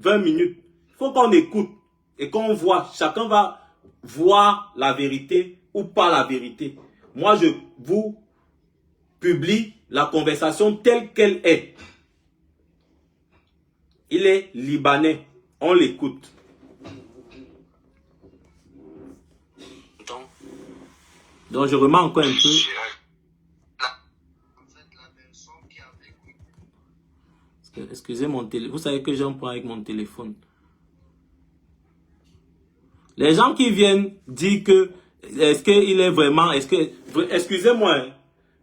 20 minutes. Il faut qu'on écoute et qu'on voit. Chacun va voir la vérité ou pas la vérité. Moi, je vous publie la conversation telle qu'elle est. Il est libanais. On l'écoute. Donc, je remets encore un peu. Excusez mon téléphone. Vous savez que j'en prends avec mon téléphone. Les gens qui viennent dire que est-ce qu'il est vraiment, excusez-moi, hein,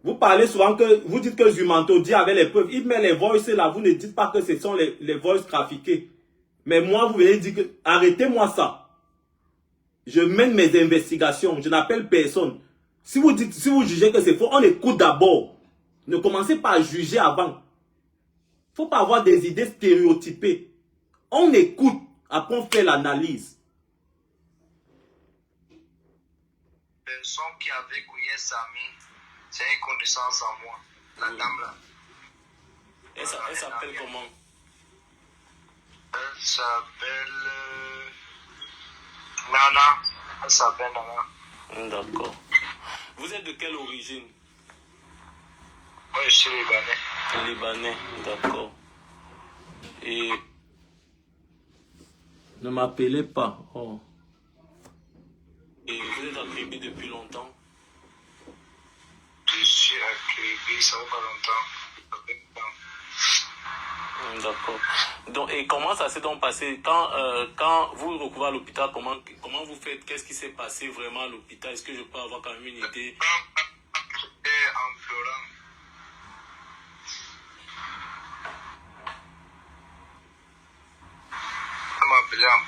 vous parlez souvent que vous dites que Zumanto dit avec les preuves, il met les voices là, vous ne dites pas que ce sont les voices trafiquées. Mais moi, vous venez dire que arrêtez-moi ça. Je mène mes investigations, je n'appelle personne. Si vous jugez que c'est faux, on écoute d'abord. Ne commencez pas à juger avant. Il ne faut pas avoir des idées stéréotypées. On écoute, après on fait l'analyse. Personne qui avait couillé Sami, c'est une connaissance en moi, la dame là. Elle s'appelle comment? Elle s'appelle Nana. Elle s'appelle Nana. D'accord. Vous êtes de quelle origine? Moi, je suis libanais. Libanais, d'accord. Et ne m'appelez pas. Oh. Et vous êtes à Kribi depuis longtemps? Je suis à Kribi, ça fait pas longtemps. D'accord. Donc, et comment ça s'est donc passé quand vous recouvrez à l'hôpital, comment vous faites? Qu'est-ce qui s'est passé vraiment à l'hôpital? Est-ce que je peux avoir quand même une idée? J'étais en pleurant. Elle m'a appelé en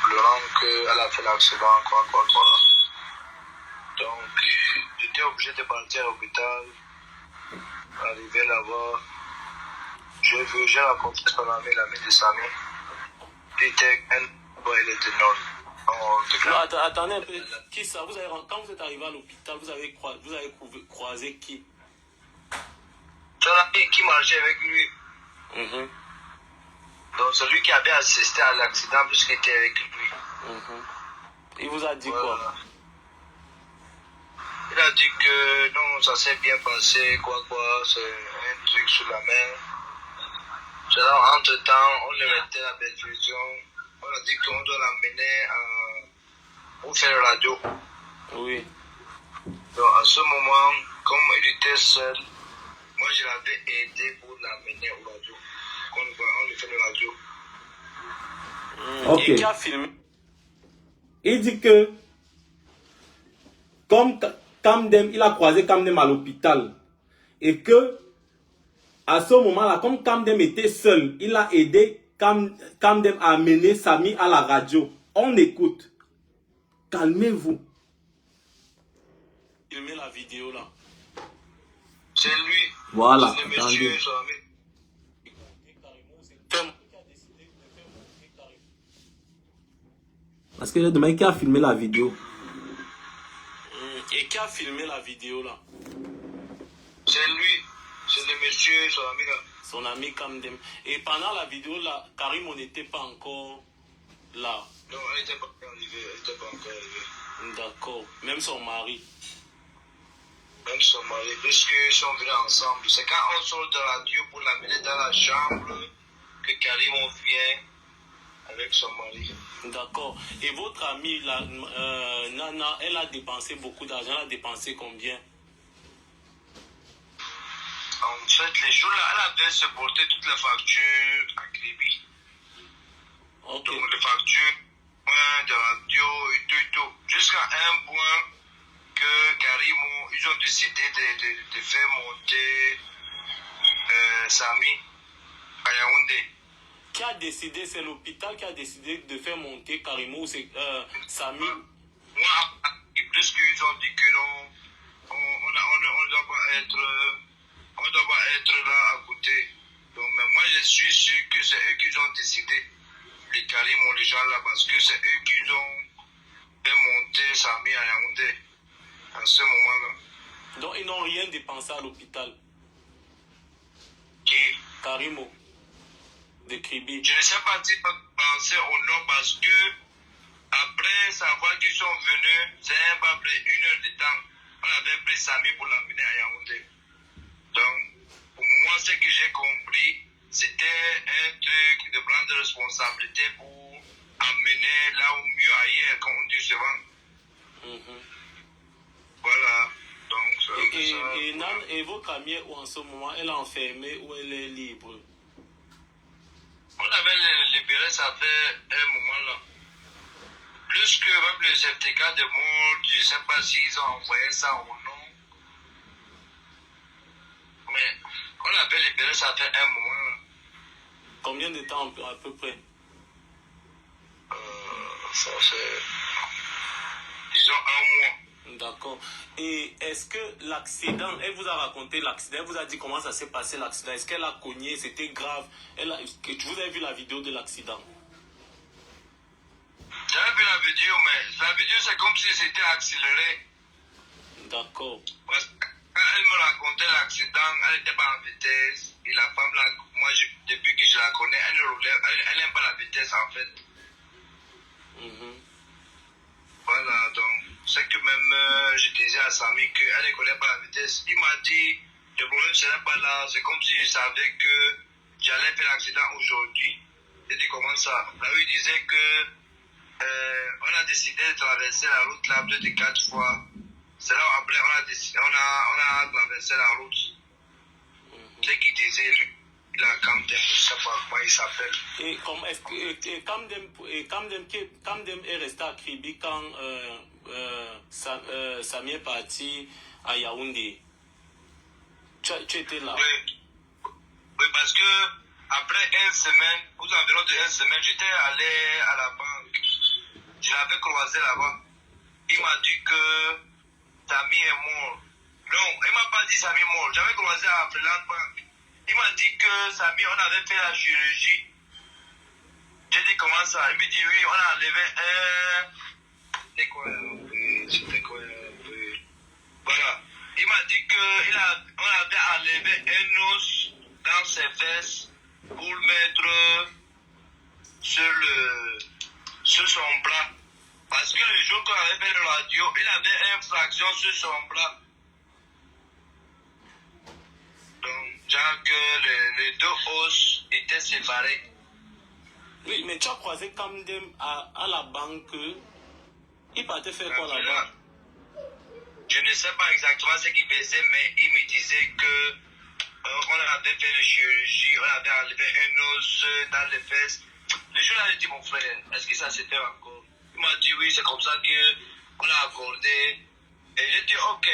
pleurant qu'elle a fait l'accident, quoi. Donc, j'étais obligé de partir à l'hôpital. Arrivé là-bas, j'ai rencontré son ami, l'ami de Sami. Il était il était nord. Non, attendez un peu. Qui ça? Quand vous êtes arrivé à l'hôpital, vous avez croisé qui? Son ami qui marchait avec lui. Donc, celui qui avait assisté à l'accident puisqu'il était avec lui. Il vous a dit quoi? Il a dit que non, ça s'est bien passé, c'est un truc sur la main. Alors, entre-temps, on lui mettait la perfusion. On a dit qu'on doit l'amener pour faire la radio. Oui. Donc, à ce moment, comme il était seul, moi je l'avais aidé pour l'amener au radio. On lui fait la radio. Ok. Et qui a filmé? Il dit que, comme Kamdem, il a croisé Kamdem à l'hôpital. Et que, à ce moment-là, comme Kamdem était seul, il a aidé Kamdem à amener Sami à la radio. On écoute. Calmez-vous. Filmez la vidéo là. C'est lui. Voilà. C'est le monsieur, son ami. Parce que j'ai demandé qui a filmé la vidéo. Et qui a filmé la vidéo là? C'est lui. C'est le monsieur, son ami là. Son ami Kamdem. Et pendant la vidéo là, Karim, on n'était pas encore là. Non, elle n'était pas encore arrivée. D'accord. Même son mari. Même son mari, puisqu'ils sont venus ensemble. C'est quand on sort de la radio pour l'amener dans la chambre que Karim vient avec son mari. D'accord. Et votre amie, Nana, elle a dépensé beaucoup d'argent. Elle a dépensé combien? En fait, les jours-là, elle avait supporté toutes les factures à Kribi. Ok. Donc, les factures de radio et tout. Jusqu'à un point que Karim, ils ont décidé de faire monter Sami à Yaoundé. Qui a décidé? C'est l'hôpital qui a décidé de faire monter Karimo ou c'est Sami? Moi, plus qu'ils ont dit que non, on doit pas être là à côté. Donc, mais moi, je suis sûr que c'est eux qui ont décidé. Les Karim, les gens là, parce que c'est eux qui ont fait monter Sami à Yaoundé à ce moment-là. Donc, ils n'ont rien dépensé à l'hôpital? Qui? Karimo. de Kribi. Je ne sais pas si on pensait au nom parce que après savoir qu'ils sont venus, c'est pas près 1 heure de temps. On avait pris Samy pour l'amener à Yaoundé. Donc, pour moi, ce que j'ai compris, c'était un truc de prendre responsabilité pour amener là où mieux ailleurs, comme on dit souvent. Voilà. Donc, Et votre amie, en ce moment, elle est enfermée ou elle est libre? On avait libéré, ça fait un moment là. Plus que même le certificat de mort, je ne sais pas s'ils ont envoyé ça ou non. Mais on avait libéré, ça fait un moment là. Combien de temps à peu près? Ça fait, disons, 1 mois. D'accord. Et est-ce que l'accident, elle vous a raconté l'accident, elle vous a dit comment ça s'est passé l'accident? Est-ce qu'elle a cogné, c'était grave? Vous avez vu la vidéo de l'accident? J'avais vu la vidéo, mais la vidéo c'est comme si c'était accéléré. D'accord. Parce que quand elle me racontait l'accident, elle n'était pas en vitesse. Et la femme là, moi depuis que je la connais, elle n'aime pas la vitesse en fait. Voilà, donc c'est que même je disais à Samy qu'elle ne connaît pas la vitesse. Il m'a dit, le problème ce n'est pas là, c'est comme si je savais que j'allais faire l'accident aujourd'hui. J'ai dit comment ça? Là où il disait que on a décidé de traverser la route là peut-être 4 fois. C'est là où après on a traversé la route. Ce qu'il disait, lui, il a Camden, je ne sais pas comment il s'appelle. Et Camden est resté à Kribi quand Samy est parti à Yaoundé. Tu étais là? Oui, parce que après 1 semaine, aux environs de 1 semaine, j'étais allé à la banque. Je l'avais croisé là-bas. Il m'a dit que Samy est mort. Non, il m'a pas dit Samy est mort. J'avais croisé à Freeland Bank. Il m'a dit que Samy, on avait fait la chirurgie. J'ai dit comment ça? Il me dit oui, on a enlevé un... C'était quoi? Voilà. Il m'a dit qu'on avait enlevé un os dans ses fesses pour le mettre sur son bras. Parce que le jour qu'on avait fait la radio, il avait une fraction sur son bras. Donc, genre que les 2 os étaient séparés. Oui, mais tu as croisé Camden à la banque. Il partait faire quoi là-bas? Je ne sais pas exactement ce qu'il faisait, mais il me disait que on avait fait la chirurgie, on avait enlevé un os dans les fesses. Le jour-là, j'ai dit, mon frère, est-ce que ça s'est fait encore? Il m'a dit oui, c'est comme ça qu'on a accordé. Et j'ai dit ok,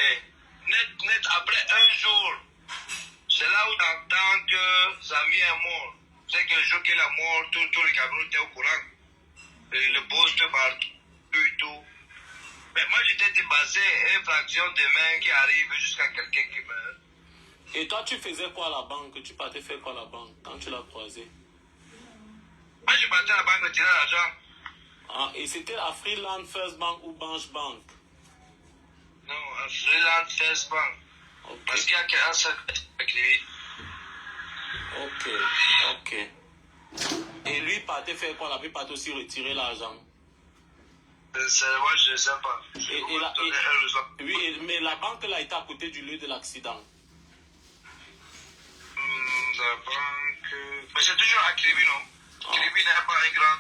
net, après 1 jour, c'est là où t'entends que Samy est mort. C'est que le jour qu'il est mort, tout le Cameroun était au courant. Et le poste partout et tout. Mais moi, j'étais dépassé, une fraction de main qui arrive jusqu'à quelqu'un qui meurt. Et toi, tu faisais quoi à la banque? Tu partais faire quoi à la banque quand tu l'as croisé? Moi, je partais à la banque retirer l'argent. Ah, et c'était à Freeland First Bank ou Banche Bank? Non, à Freeland First Bank. Okay. Parce qu'il y a qu'un seul avec lui. Ok. Et lui partait faire quoi là-bas? Il partait aussi retirer l'argent? Moi, je ne sais pas. Oui, mais la banque là était à côté du lieu de l'accident. La banque... Mais c'est toujours à Kribi, non? Kribi n'est pas un grand...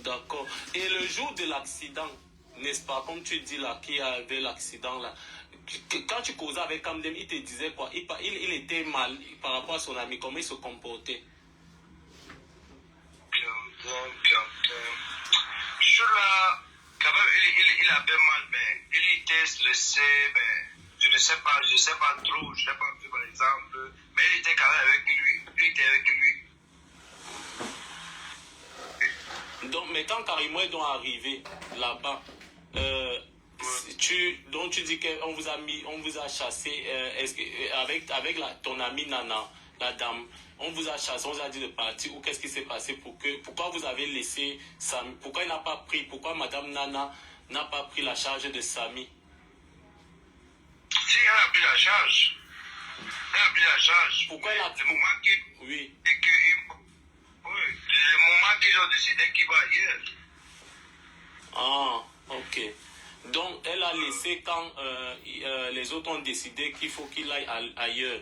D'accord. Et le jour de l'accident, n'est-ce pas, comme tu dis là, qu'il y avait l'accident là, quand tu causais avec Camden, il te disait quoi? Il était mal par rapport à son ami, comment il se comportait? Ce jour-là, quand même, il avait mal, mais il était stressé, mais je ne sais pas trop, je n'ai pas vu par exemple, mais il était quand même avec lui, Donc, mais quand Karimo est donc arrivé là-bas, tu dis qu'on vous a chassé, est-ce que, avec ton ami Nana, la dame, on vous a chassé, on vous a dit de partir, ou qu'est-ce qui s'est passé pourquoi vous avez laissé Samy, pourquoi Madame Nana n'a pas pris la charge de Samy? Si, elle a pris la charge. Elle a pris la charge. Pourquoi elle a... Le moment qu'ils... Oui. Oui, le moment qu'ils ont décidé qu'il va ailleurs. Ah, ok. Donc, elle a laissé quand les autres ont décidé qu'il faut qu'il aille ailleurs.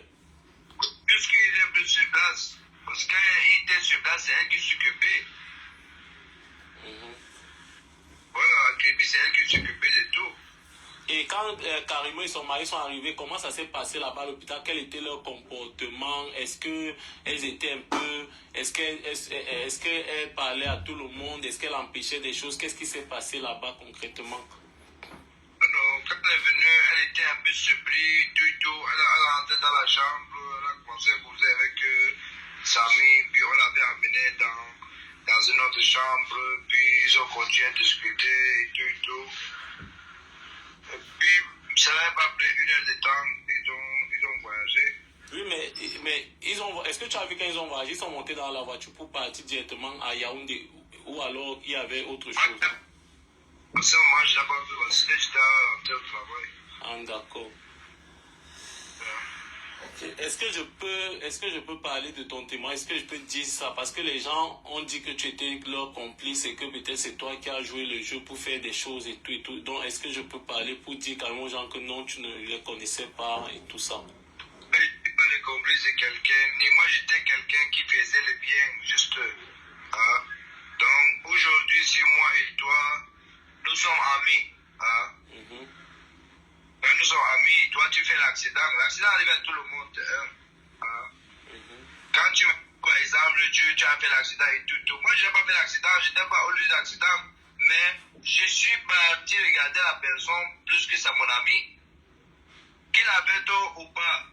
Puisqu'il est plus sur place. Parce que quand il était sur place, c'est elle qui s'occupait. Voilà, à Kribi, c'est elle qui s'occupait de tout. Et quand Karimo et son mari sont arrivés, comment ça s'est passé là-bas à l'hôpital? Quel était leur comportement? Est-ce qu'elles étaient un peu... Est-ce qu'elle parlait à tout le monde? Est-ce qu'elle empêchait des choses? Qu'est-ce qui s'est passé là-bas concrètement? Non, quand elle est venue, elle était un peu surprise, tout. Elle est entrée dans la chambre, elle a commencé à causer avec Samy, puis on l'avait amenée dans une autre chambre, puis ils ont continué à discuter et tout. Et puis, ça n'a pas pris 1 heure de temps, ils ont voyagé. Oui, mais est-ce que tu as vu quand ils ont voyagé, ils sont montés dans la voiture pour partir directement à Yaoundé, ou alors il y avait autre chose? À ce moment, je n'ai pas vu parce que j'étais en train de travail. Ah, d'accord. Est-ce que je peux parler de ton témoin? Est-ce que je peux dire ça? Parce que les gens ont dit que tu étais leur complice et que peut-être c'est toi qui as joué le jeu pour faire des choses et tout et tout. Donc, est-ce que je peux parler pour dire carrément aux gens que non, tu ne les connaissais pas et tout ça? Je n'étais pas le complice de quelqu'un, ni moi j'étais quelqu'un qui faisait le bien, juste. Hein? Donc, aujourd'hui, si moi et toi, nous sommes amis. Hein? Quand nous sommes amis, toi tu fais l'accident. L'accident arrive à tout le monde. Hein? Quand tu, par exemple, tu as fait l'accident et tout. Moi, je n'ai pas fait l'accident, je n'étais pas au lieu d'accident. Mais je suis parti regarder la personne plus que c'est mon ami. Qu'il avait tort ou pas.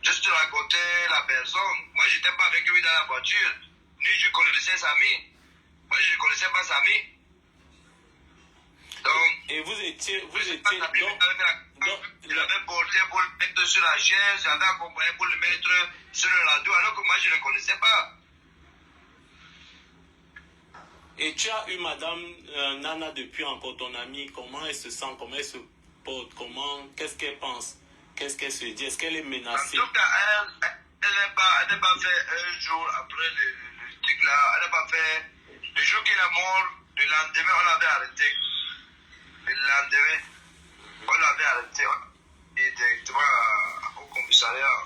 Juste raconter la personne. Moi, je n'étais pas avec lui dans la voiture. Ni je connaissais Samy. Moi, je ne connaissais pas Samy. Donc, et vous étiez donc, je l'avais porté pour le mettre sur la chaise, j'avais accompagné pour le mettre sur le radio, alors que moi je ne le connaissais pas. Et tu as eu Madame Nana depuis encore, ton amie, comment elle se sent, comment elle se porte, qu'est-ce qu'elle pense, qu'est-ce qu'elle se dit, est-ce qu'elle est menacée? En tout cas, elle n'a pas fait un jour après le truc là, elle n'a pas fait, le jour qu'il est mort, le lendemain on l'avait arrêté. Le lendemain, on l'avait arrêté et directement au commissariat.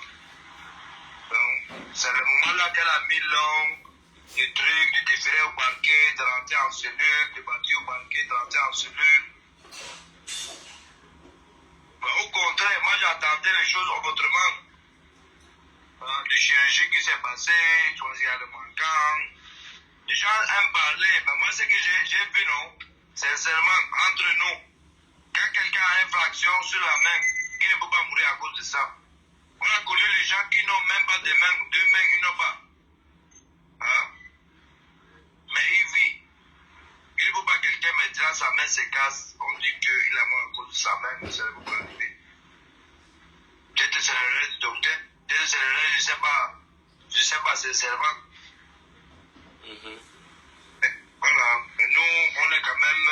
Donc, c'est le moment là qu'elle a mis des trucs, de déférer au parquet, de rentrer en cellule, de partir au parquet, de rentrer en cellule. Mais au contraire, moi j'attendais les choses autrement. Le chirurgie qui s'est passé, choisir le manquant. Les gens aiment parler, mais moi ce que j'ai vu, non? Sincèrement, entre nous, quand quelqu'un a une fraction sur la main, il ne peut pas mourir à cause de ça. On a connu les gens qui n'ont même pas de mains, 2 mains, ils n'ont pas. Hein? Mais il vit. Il ne peut pas quelqu'un maintenant, sa main se casse, on dit qu'il est mort à cause de sa main, mais ça ne peut pas arriver. Peut-être que c'est l'erreur du docteur, peut-être que c'est l'erreur, je ne sais pas sincèrement. Voilà, mais nous, on est quand même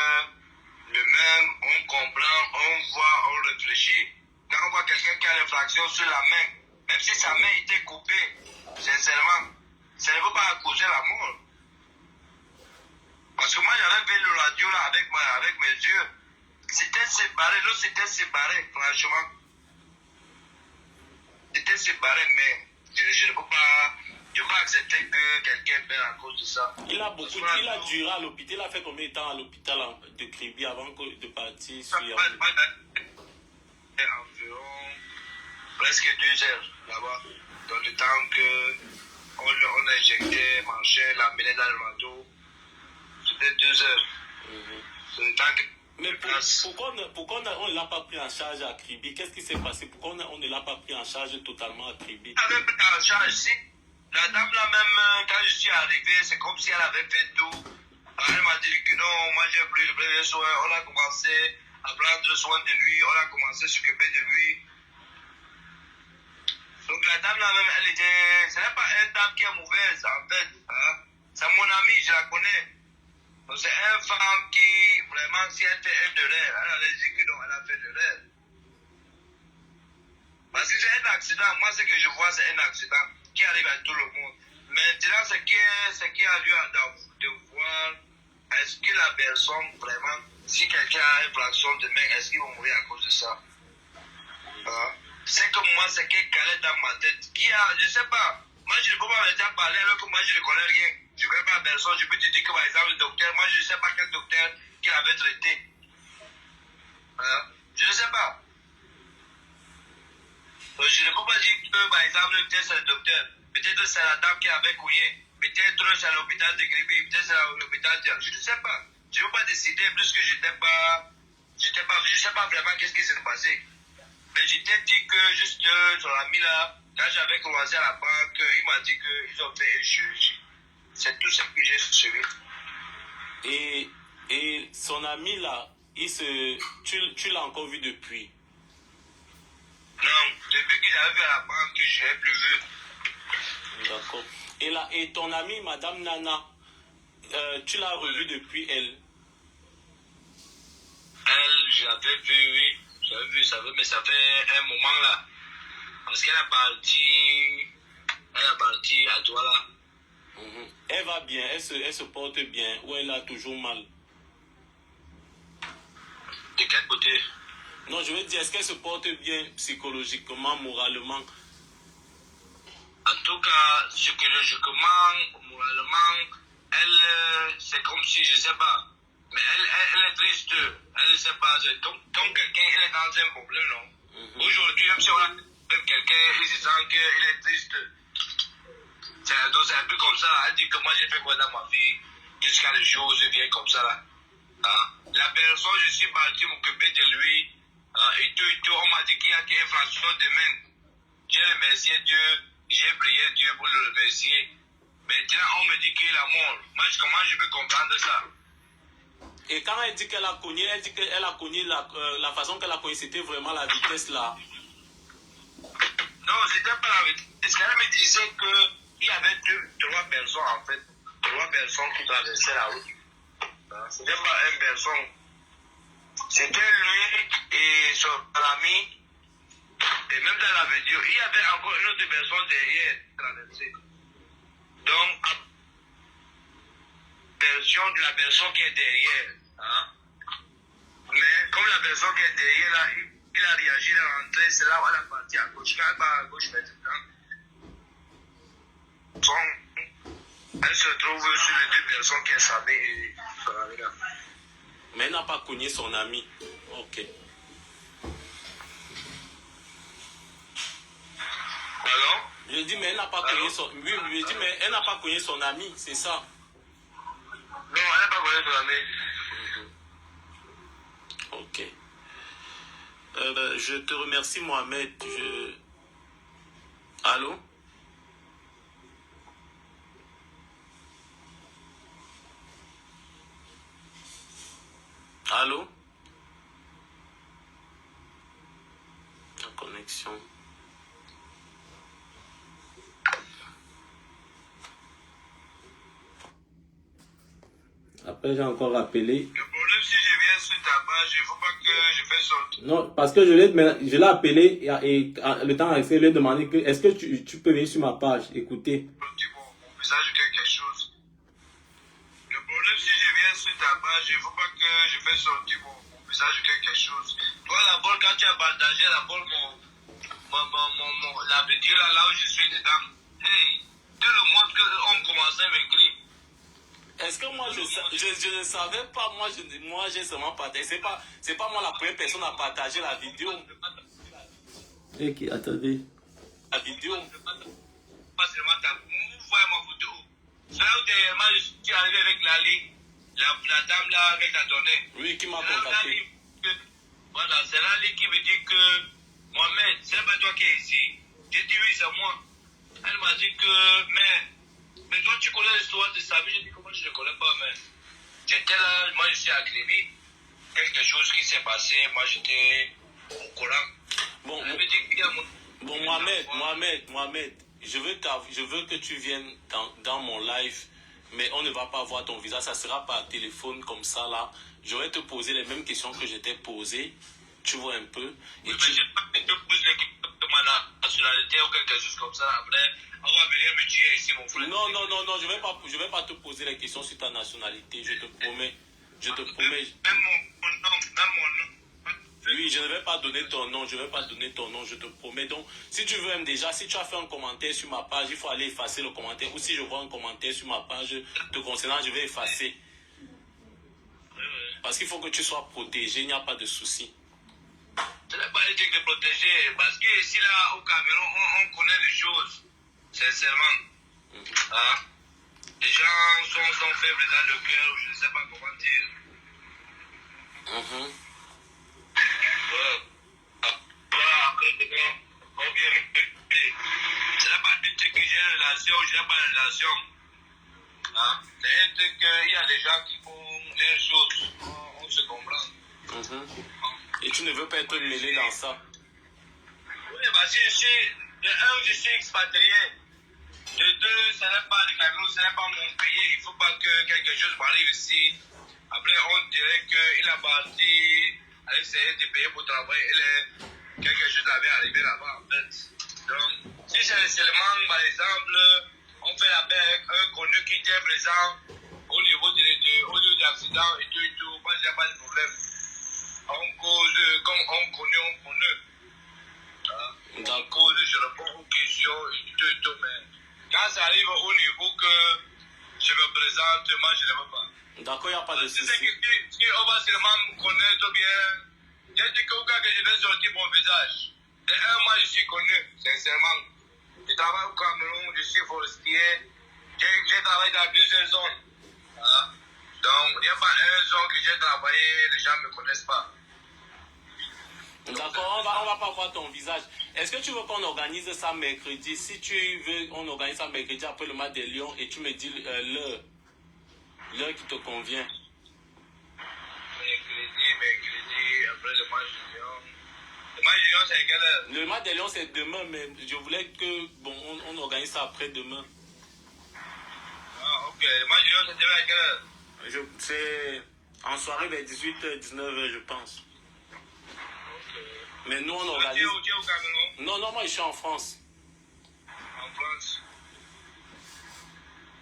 le même, on comprend, on voit, on réfléchit. Quand on voit quelqu'un qui a une fraction sur la main, même si sa main était coupée, sincèrement, ça ne peut pas causer la mort. Parce que moi, j'avais fait le radio là avec mes yeux. C'était séparé, l'autre c'était séparé, franchement. C'était séparé, mais je ne peux pas... Je ne peux pas accepter que quelqu'un meure à cause de ça. Il a duré à l'hôpital. Il a fait combien de temps à l'hôpital de Kribi avant de partir sur Yaoundé? Environ presque 2 heures là-bas. Dans le temps qu'on a injecté, mangé, l'amené dans le bateau. C'était 2 heures. C'est le temps que... Mais pourquoi on ne l'a pas pris en charge à Kribi? Qu'est-ce qui s'est passé? Pourquoi on ne l'a pas pris en charge totalement à Kribi? On avait pris en charge ici. La dame là même, quand je suis arrivé, c'est comme si elle avait fait tout. Elle m'a dit que non, moi j'ai pris le premier soin, on a commencé à prendre soin de lui, on a commencé à s'occuper de lui. Donc la dame là même, elle était, ce n'est pas une dame qui est mauvaise en fait. Hein? C'est mon amie, je la connais. Donc c'est une femme qui, vraiment, si elle fait une erreur, elle allait dire que non, elle a fait une erreur. Parce que c'est un accident. Moi, ce que je vois, c'est un accident qui arrive à tout le monde. Maintenant, ce qui a lieu de voir, est-ce que la personne, vraiment, si quelqu'un a une fraction de main, est-ce qu'il va mourir à cause de ça? C'est que moi, c'est qui est calé dans ma tête. Je sais pas. Moi, je ne peux pas déjà parler alors que moi, je ne connais rien. Je ne connais pas la personne. Je peux te dire que, par exemple, le docteur, moi, je ne sais pas quel docteur qui l'avait traité. Je ne sais pas. Je ne peux pas dire que, par exemple, peut-être c'est le docteur. Peut-être c'est la dame qui avait couillé. Peut-être c'est l'hôpital de Gribi. Peut-être c'est l'hôpital de... Je ne sais pas. Je ne peux pas décider puisque je ne sais pas vraiment qu'est-ce qui s'est passé. Mais je t'ai dit que juste son ami là, quand j'avais commencé à la banque, il m'a dit qu'ils ont fait un chirurgie. C'est tout ce que j'ai suivi. Et son ami là, tu l'as encore vu depuis? Non, depuis que j'avais vu à la banque, je n'ai plus vu. D'accord. Et ton amie, Madame Nana, tu l'as revue depuis elle? Elle, je l'avais vue, oui. J'avais vu, mais ça fait un moment là. Parce qu'elle est partie à Douala. Elle va bien, elle se porte bien, ou elle a toujours mal? De quel côté? Non, je veux dire, est-ce qu'elle se porte bien psychologiquement, moralement? En tout cas, psychologiquement, moralement, elle, c'est comme si, je ne sais pas, mais elle est triste. Elle ne sait pas, comme quelqu'un, elle est dans un problème, non? Aujourd'hui, même si on a quelqu'un, il se sent qu'il est triste. Donc c'est un peu comme ça, là. Elle dit que moi j'ai fait quoi dans ma vie, jusqu'à les choses viennent comme ça, là. La personne, je suis parti m'occuper de lui, et tout, on m'a dit qu'il y a une fraction de main. J'ai remercié Dieu, j'ai prié Dieu pour le remercier. Maintenant, on me dit qu'il est mort. Moi, comment je peux comprendre ça? Et quand elle dit qu'elle a cogné, elle dit qu'elle a cogné la façon qu'elle a cogné, c'était vraiment la vitesse là. Non, c'était pas la vitesse. Parce qu'elle me disait qu'il y avait trois personnes en fait. Trois personnes qui traversaient la route. C'était pas une personne. C'était lui et son ami. Et même dans la vidéo, il y avait encore une autre personne derrière traversée. Donc, version de la personne qui est derrière. Mais comme la personne qui est derrière, là, il a réagi, il est rentré, c'est là où elle est partie à gauche. Quand elle va à gauche maintenant, elle se trouve sur les deux personnes qui est Samé et Faramina. Mais elle n'a pas cogné son ami. Ok. Alors? Je dis, mais elle n'a pas cogné son... Oui, je dis, mais elle n'a pas cogné son ami, c'est ça? Non, elle n'a pas cogné son ami. Ok. Je te remercie, Mohamed. Allô? Allô? La connexion. Après, j'ai encore rappelé. Le problème, si je viens sur ta page, il ne faut pas que je fasse sortir. Non, parce que je l'ai appelé et le temps a essayé de lui demander que est-ce que tu peux venir sur ma page, écouter. Mon visage ou quelque chose. Le problème, si je viens sur ta page, il ne faut pas que je fasse sortir mon visage ou quelque chose. Toi, d'abord, quand tu as partagé d'abord la vidéo là où je suis dedans, hey, tout le monde qu'on commençait à m'écrire. Est-ce que moi je ne savais pas, moi j'ai seulement partagé. C'est pas moi la première personne à partager la vidéo. Ok, attendez. La vidéo. Pas seulement vous voyez ma photo. C'est là où dernièrement je suis arrivé avec la dame là qu'elle t'a donné. Oui, qui m'a contacté. Voilà, c'est là qui me dit que Mohamed, c'est pas toi qui es ici. J'ai dit oui, c'est moi. Elle m'a dit que, mais toi tu connais l'histoire de Samy. J'ai dit comment je ne connais pas, mais j'étais là, moi je suis à Grémy. Quelque chose qui s'est passé, moi j'étais au courant. Bon, elle me dit qu'il y a bon Mohamed, je veux que tu viennes dans mon live, mais on ne va pas voir ton visage, ça sera par téléphone comme ça là. Je vais te poser les mêmes questions que je t'ai posées Tu vois un peu. Oui, mais je pas que tu poses les questions de ma nationalité ou quelque chose comme ça. Après, on va venir me tuer ici, mon frère. Non, non, non, non, je vais pas te poser les questions sur ta nationalité, je te promets. Je te promets. Même mon nom, même mon nom. Oui, je ne vais pas donner ton nom, je te promets. Donc, si tu veux même déjà, si tu as fait un commentaire sur ma page, il faut aller effacer le commentaire. Ou si je vois un commentaire sur ma page te concernant, je vais effacer. Parce qu'il faut que tu sois protégé, il n'y a pas de souci. Ce n'est pas un truc de protéger, parce que ici, là, au Cameroun, on connaît les choses, sincèrement. Hein? Les gens sont faibles dans le cœur, je ne sais pas comment dire. On vient répéter. Ce n'est pas un truc que j'ai une relation, je n'ai pas une relation. Hein? C'est un truc qu'il y a des gens qui font les choses, on se comprend. Et tu ne veux pas être mêlé dans ça? Oui, parce que de un, je suis expatrié. De deux, ce n'est pas le Cameroun, ce n'est pas mon pays. Il ne faut pas que quelque chose m'arrive ici. Après, on dirait qu'il a parti à essayer de payer pour travailler. Quelque chose avait arrivé là-bas, en fait. Donc, si c'est seulement, par exemple, on fait la paix avec un connu qui était présent au niveau de l'accident et tout, moi, il n'y a pas de problème. On cause, comme on connaît. On cause, je réponds aux questions et tout, mais quand ça arrive au niveau que je me présente, moi, je ne veux pas. D'accord, il n'y a pas de souci. Si on va seulement me connaître bien, j'ai dit que je vais sortir mon visage. De un, moi, je suis connu, sincèrement. Je travaille au Cameroun, je suis forestier. J'ai travaillé dans plusieurs zones. Hein? Donc, il n'y a pas une zone que j'ai travaillé, les gens ne me connaissent pas. D'accord, on va pas voir ton visage. Est-ce que tu veux qu'on organise ça mercredi? Si tu veux, on organise ça mercredi après le match des Lions et tu me dis l'heure qui te convient. Mercredi, après le match des Lions. Le match des Lions, c'est à quelle heure? Le match des Lions, c'est demain, mais je voulais que, bon, on organise ça après demain. Ah, ok. Le match des Lions, c'est demain à quelle heure? C'est en soirée vers 18h, 19h, je pense. Mais nous, on organise... Tu es au Cameroun? Non, moi, je suis en France. En France?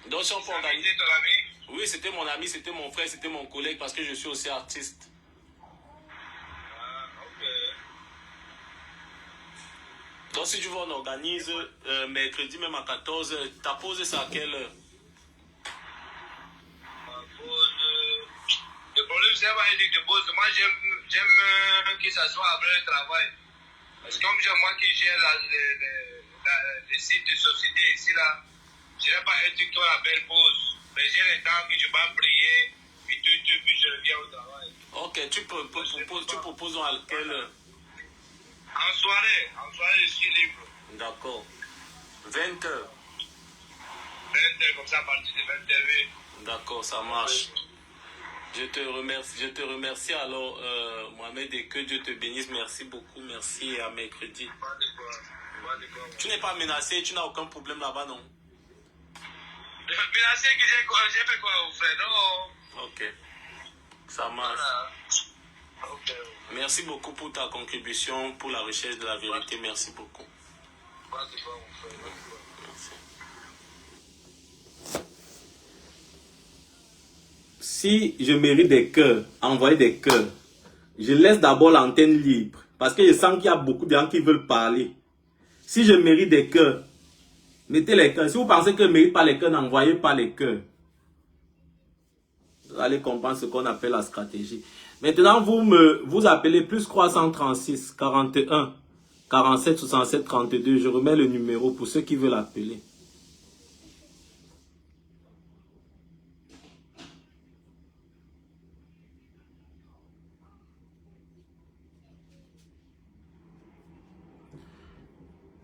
Donc, si on peut organiser... C'était ton ami? Oui, c'était mon ami, c'était mon frère, c'était mon collègue, parce que je suis aussi artiste. Ah, ok. Donc, si tu veux, on organise mercredi même à 14h. Ta pause, c'est à quelle heure? Ma pause... Le problème, c'est pas une de pause. Moi, j'aime que ça soit après le travail. Parce que comme c'est moi qui gère le site de société ici, là, je n'ai pas un truc qu'on appelle pause. Mais j'ai le temps que je vais prier, puis je reviens au travail. Ok, tu proposes à quelle heure? En soirée, je suis libre. D'accord. 20h. 20h, comme ça, à partir de 20h, oui. D'accord, ça marche. Je te remercie alors, Mohamed, et que Dieu te bénisse. Merci beaucoup, merci et à mercredi. Pas de quoi. Tu n'es pas menacé, tu n'as aucun problème là-bas, non? Menacé que j'ai fait quoi, au frère? Non. Ok, ça marche. Voilà. Ok. Merci beaucoup pour ta contribution, pour la recherche de la vérité. Merci beaucoup. Pas de quoi, mon frère. Merci. Si je mérite des cœurs, envoyer des cœurs, je laisse d'abord l'antenne libre. Parce que je sens qu'il y a beaucoup de gens qui veulent parler. Si je mérite des cœurs, mettez les cœurs. Si vous pensez que je ne mérite pas les cœurs, n'envoyez pas les cœurs. Vous allez comprendre ce qu'on appelle la stratégie. Maintenant, vous appelez plus 336 41 47 67 32. Je remets le numéro pour ceux qui veulent appeler.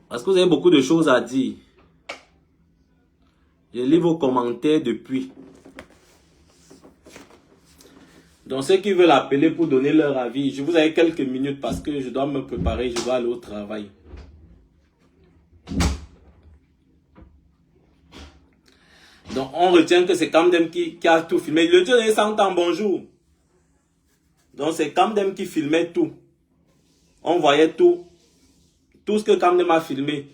Parce que vous avez beaucoup de choses à dire. Je lis vos commentaires depuis. Donc ceux qui veulent appeler pour donner leur avis, je vous ai quelques minutes parce que je dois me préparer, je dois aller au travail. Donc on retient que c'est Kamdem qui a tout filmé. Le Dieu des 100 ans, bonjour. Donc c'est Kamdem qui filmait tout. On voyait tout ce que Kamdem a filmé.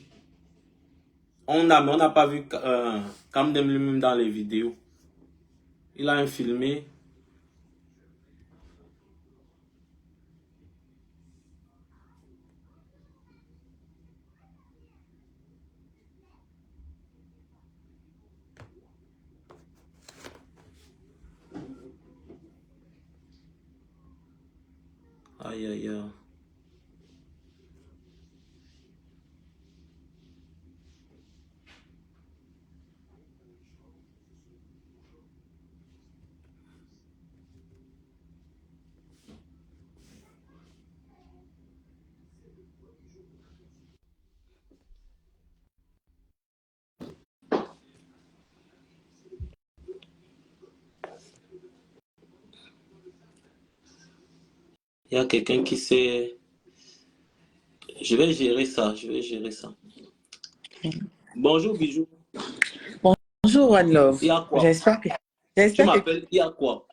On n'a pas vu Kamdem lui-même dans les vidéos. Il a filmé. Aïe, aïe, aïe. Il y a quelqu'un qui sait. Je vais gérer ça. Bonjour, Bijou. Bonjour, One Love. Il y a quoi? J'espère que. Tu m'appelles, il y a quoi?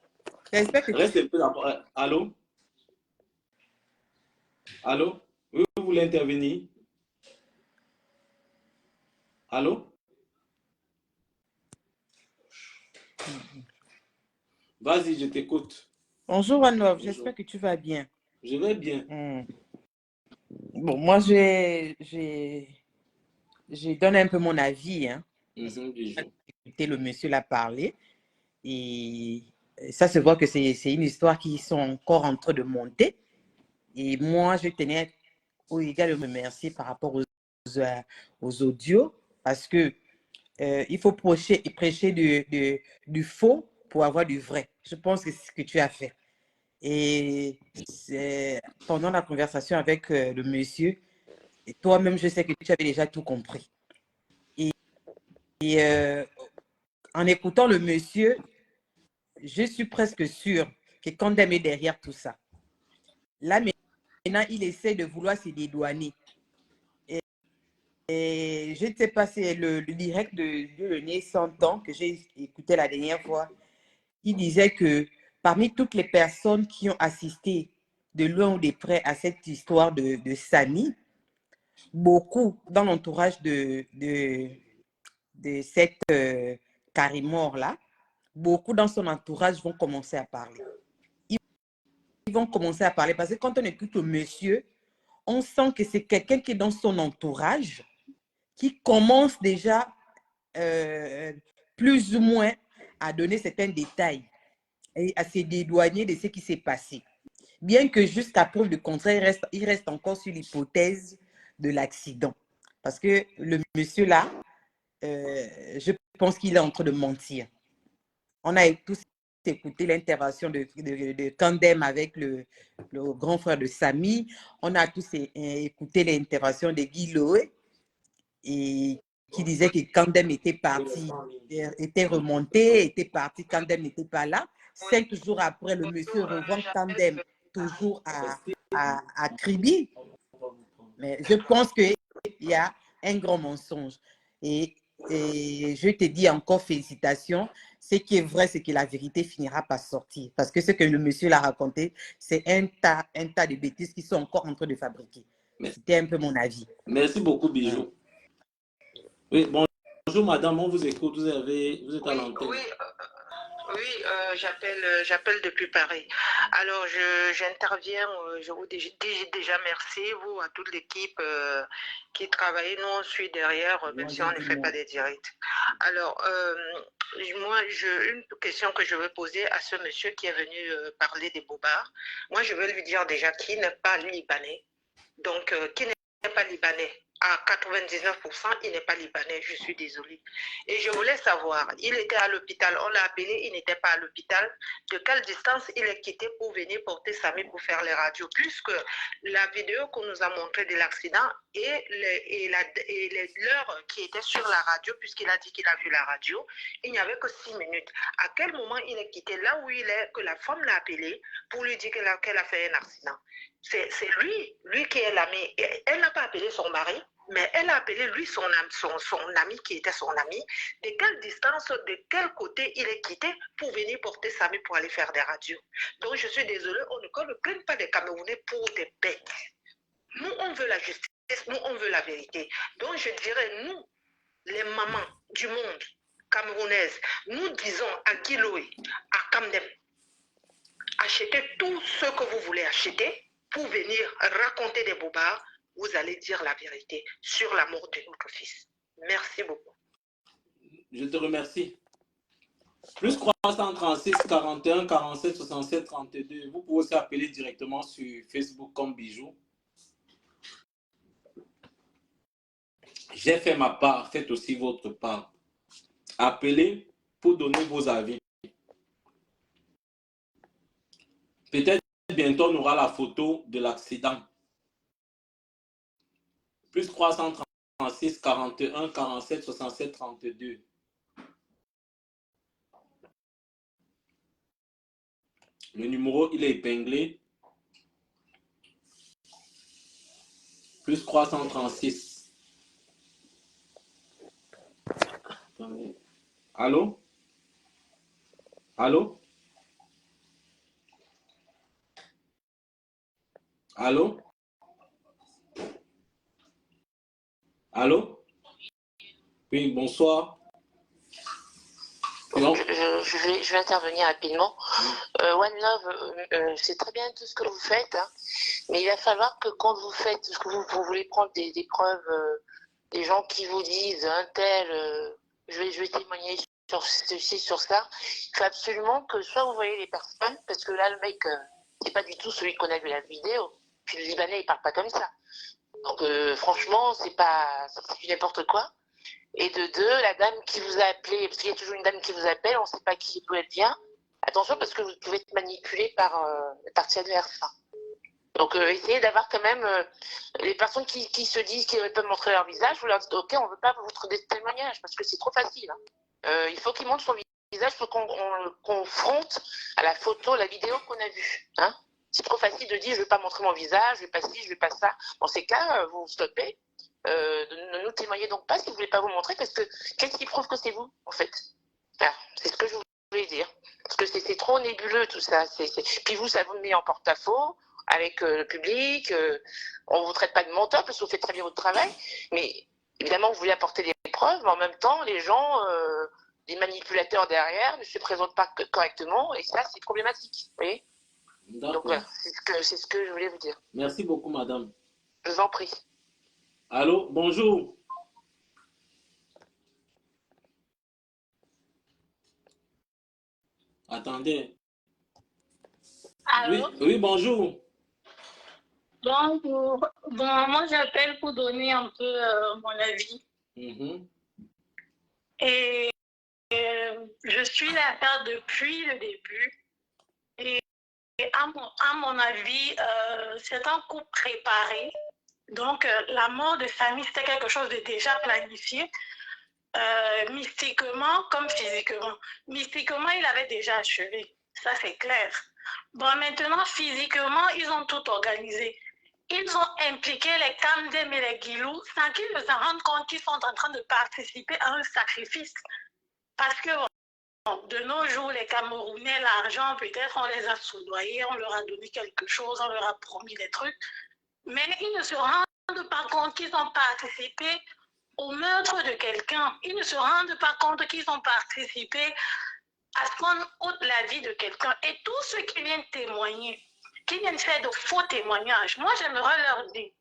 J'espère que. Reste un peu d'abord. Allô? Allô? Oui, vous voulez intervenir? Allô? Vas-y, je t'écoute. Bonjour, One Love. Bonjour. J'espère que tu vas bien. Je vais bien. Bon, moi, je donne un peu mon avis. Hein. Bijou. Le monsieur l'a parlé. Et ça se voit que c'est une histoire qui sont encore en train de monter. Et moi, je tenais également à me remercier par rapport aux audios parce que il faut prêcher du faux pour avoir du vrai. Je pense que c'est ce que tu as fait. Et pendant la conversation avec le monsieur, et toi-même, je sais que tu avais déjà tout compris. Et en écoutant le monsieur, je suis presque sûre que Kamdem est derrière tout ça. Là, maintenant, il essaie de vouloir se dédouaner. Et je ne sais pas si c'est le direct de René 100 ans que j'ai écouté la dernière fois. Il disait que parmi toutes les personnes qui ont assisté de loin ou de près à cette histoire de Samy, beaucoup dans l'entourage de cette Karimor-là, beaucoup dans son entourage vont commencer à parler. Ils vont commencer à parler parce que quand on écoute le monsieur, on sent que c'est quelqu'un qui est dans son entourage qui commence déjà plus ou moins à donner certains détails et à se dédouaner de ce qui s'est passé. Bien que jusqu'à preuve du contraire, il reste encore sur l'hypothèse de l'accident. Parce que le monsieur là, je pense qu'il est en train de mentir. On a tous écouté l'intervention de Kamdem avec le grand frère de Samy. On a tous écouté l'intervention de Guy Loé et qui disait que Kamdem était parti, était remonté, était parti, Kamdem n'était pas là. 5 jours après, le monsieur revoit Kamdem toujours à Kribi. Mais je pense qu'il y a un grand mensonge. Et je te dis encore félicitations. Ce qui est vrai, c'est que la vérité finira par sortir. Parce que ce que le monsieur l'a raconté, c'est un tas de bêtises qui sont encore en train de fabriquer. C'était un peu mon avis. Merci beaucoup, Bijou. Oui, bonjour madame, on vous écoute, vous êtes à l'antenne. Oui, j'appelle depuis Paris. Alors, j'interviens, je vous dis déjà merci, vous, à toute l'équipe qui travaille. Nous, on suit derrière, même si on ne fait pas des directs. Alors, moi, une question que je veux poser à ce monsieur qui est venu parler des bobards. Moi, je veux lui dire déjà qu'il n'est pas libanais. Donc, qui n'est pas libanais? À 99%, il n'est pas libanais, je suis désolée. Et je voulais savoir, il était à l'hôpital, on l'a appelé, il n'était pas à l'hôpital. De quelle distance il est quitté pour venir porter Samy pour faire les radios? Puisque la vidéo qu'on nous a montrée de l'accident et l'heure qui était sur la radio, puisqu'il a dit qu'il a vu la radio, il n'y avait que 6 minutes. À quel moment il est quitté là où il est, que la femme l'a appelé pour lui dire qu'elle a fait un accident? C'est lui qui est l'ami. Elle n'a pas appelé son mari, mais elle a appelé lui son ami qui était son ami. De quelle distance, de quel côté il est quitté pour venir porter Samy pour aller faire des radios? Donc je suis désolée, on ne prenne pas des Camerounais pour des bêtes. Nous, on veut la justice, nous, on veut la vérité. Donc, je dirais, nous, les mamans du monde camerounaises, nous disons à Giloé, à Kamdem, achetez tout ce que vous voulez acheter pour venir raconter des bobards. Vous allez dire la vérité sur la mort de notre fils. Merci beaucoup. Je te remercie. Plus 336 41 47 67 32. Vous pouvez aussi appeler directement sur Facebook comme Bijou. J'ai fait ma part, faites aussi votre part. Appelez pour donner vos avis. Peut-être bientôt on aura la photo de l'accident. Plus 336 41 47 67 32. Le numéro, il est épinglé. Plus 336. Allô? Allô? Allô? Allô? Oui, bonsoir. Non. Je vais intervenir rapidement. One Love, c'est très bien tout ce que vous faites, hein, mais il va falloir que quand vous faites, ce que vous voulez prendre des preuves, des gens qui vous disent un tel, je vais témoigner sur ceci, sur ça. Il faut absolument que soit vous voyez les personnes, parce que là le mec, c'est pas du tout celui qu'on a vu la vidéo. Puis le Libanais il parle pas comme ça. Donc franchement c'est du n'importe quoi. Et de deux, la dame qui vous a appelé, parce qu'il y a toujours une dame qui vous appelle, on ne sait pas d'où elle vient. Attention parce que vous pouvez être manipulé par la partie adverse. Donc essayez d'avoir quand même les personnes qui se disent qu'ils ne veulent pas montrer leur visage, vous leur dites ok, on ne veut pas votre témoignage parce que c'est trop facile. Hein. Il faut qu'il montre son visage, il faut qu'on le confronte à la photo, la vidéo qu'on a vue. Hein. C'est trop facile de dire je ne veux pas montrer mon visage, je ne veux pas ci, je ne veux pas ça. Dans ces cas, vous stoppez. Ne nous témoignez donc pas si vous ne voulez pas vous montrer, parce que qu'est-ce qui prouve que c'est vous, en fait? C'est ce que je voulais dire. Parce que c'est trop nébuleux tout ça. Puis vous, ça vous met en porte-à-faux avec le public. On ne vous traite pas de menteur parce que vous faites très bien votre travail. Mais évidemment, vous voulez apporter des preuves, mais en même temps, les gens, les manipulateurs derrière ne se présentent pas correctement et ça, c'est problématique. Vous voyez? Donc voilà, c'est ce que je voulais vous dire. Merci beaucoup, madame. Je vous en prie. Allô, bonjour. Attendez. Allô? Oui, bonjour. Bonjour. Bon, moi j'appelle pour donner un peu mon avis. Et je suis l'affaire depuis le début. Et à mon avis, c'est un coup préparé. Donc, la mort de Samy, c'était quelque chose de déjà planifié, mystiquement comme physiquement. Mystiquement, il avait déjà achevé, ça c'est clair. Bon, maintenant, physiquement, ils ont tout organisé. Ils ont impliqué les Kamdem et les Guilou sans qu'ils ne s'en rendent compte qu'ils sont en train de participer à un sacrifice. Parce que bon, de nos jours, les Camerounais, l'argent, peut-être on les a soudoyés, on leur a donné quelque chose, on leur a promis des trucs. Mais ils ne se rendent pas compte qu'ils ont participé au meurtre de quelqu'un. Ils ne se rendent pas compte qu'ils ont participé à ce qu'on ôte la vie de quelqu'un. Et tous ceux qui viennent témoigner, qui viennent faire de faux témoignages, moi j'aimerais leur dire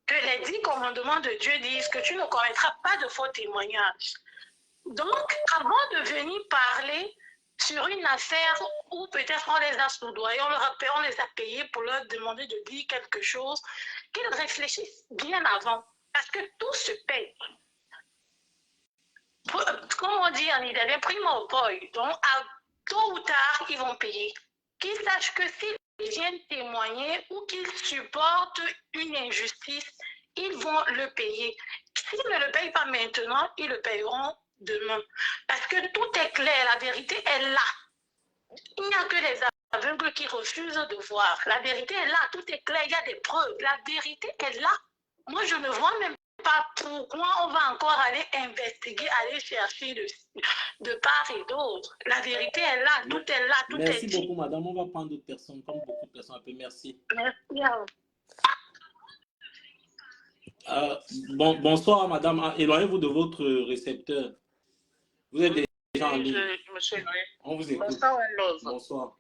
que les 10 commandements de Dieu disent que tu ne commettras pas de faux témoignages. Donc, avant de venir parler sur une affaire où peut-être on les a soudoyés, on les a payés pour leur demander de dire quelque chose, qu'ils réfléchissent bien avant, parce que tout se paye. Comme on dit en italien, prima o poi, donc tôt ou tard, ils vont payer. Qu'ils sachent que s'ils viennent témoigner ou qu'ils supportent une injustice, ils vont le payer. S'ils ne le payent pas maintenant, ils le payeront demain. Parce que tout est clair, la vérité est là. Il n'y a que les aveugles qui refusent de voir. La vérité est là, tout est clair, il y a des preuves. La vérité est là. Moi, je ne vois même pas pourquoi on va encore aller investiguer, aller chercher de part et d'autre. La vérité est là, tout est là, tout est dit. Merci beaucoup, madame. On va prendre d'autres personnes, comme beaucoup de personnes appellent. Merci. Merci à vous. Bonsoir, madame. Ah, éloignez-vous de votre récepteur. Vous êtes déjà en Oui, ligne. je me suis éloigné. On vous écoute. Bonsoir, One Love. Bonsoir.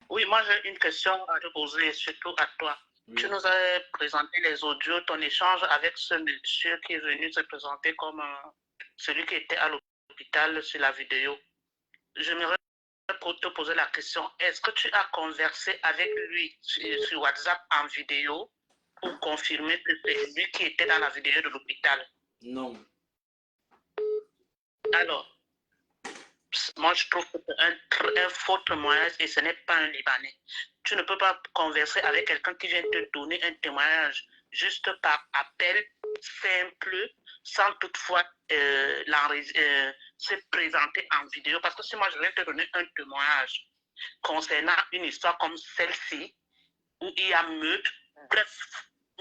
Oui, moi j'ai une question à te poser, surtout à toi. Oui. Tu nous as présenté les audios, ton échange avec ce monsieur qui est venu se présenter comme celui qui était à l'hôpital sur la vidéo. J'aimerais te poser la question, est-ce que tu as conversé avec lui sur WhatsApp en vidéo pour confirmer que c'est lui qui était dans la vidéo de l'hôpital? Non. Alors, moi, je trouve que c'est un faux témoignage et ce n'est pas un Libanais. Tu ne peux pas converser avec quelqu'un qui vient te donner un témoignage juste par appel simple, sans toutefois se présenter en vidéo. Parce que si moi, je vais te donner un témoignage concernant une histoire comme celle-ci, où il y a meute, bref,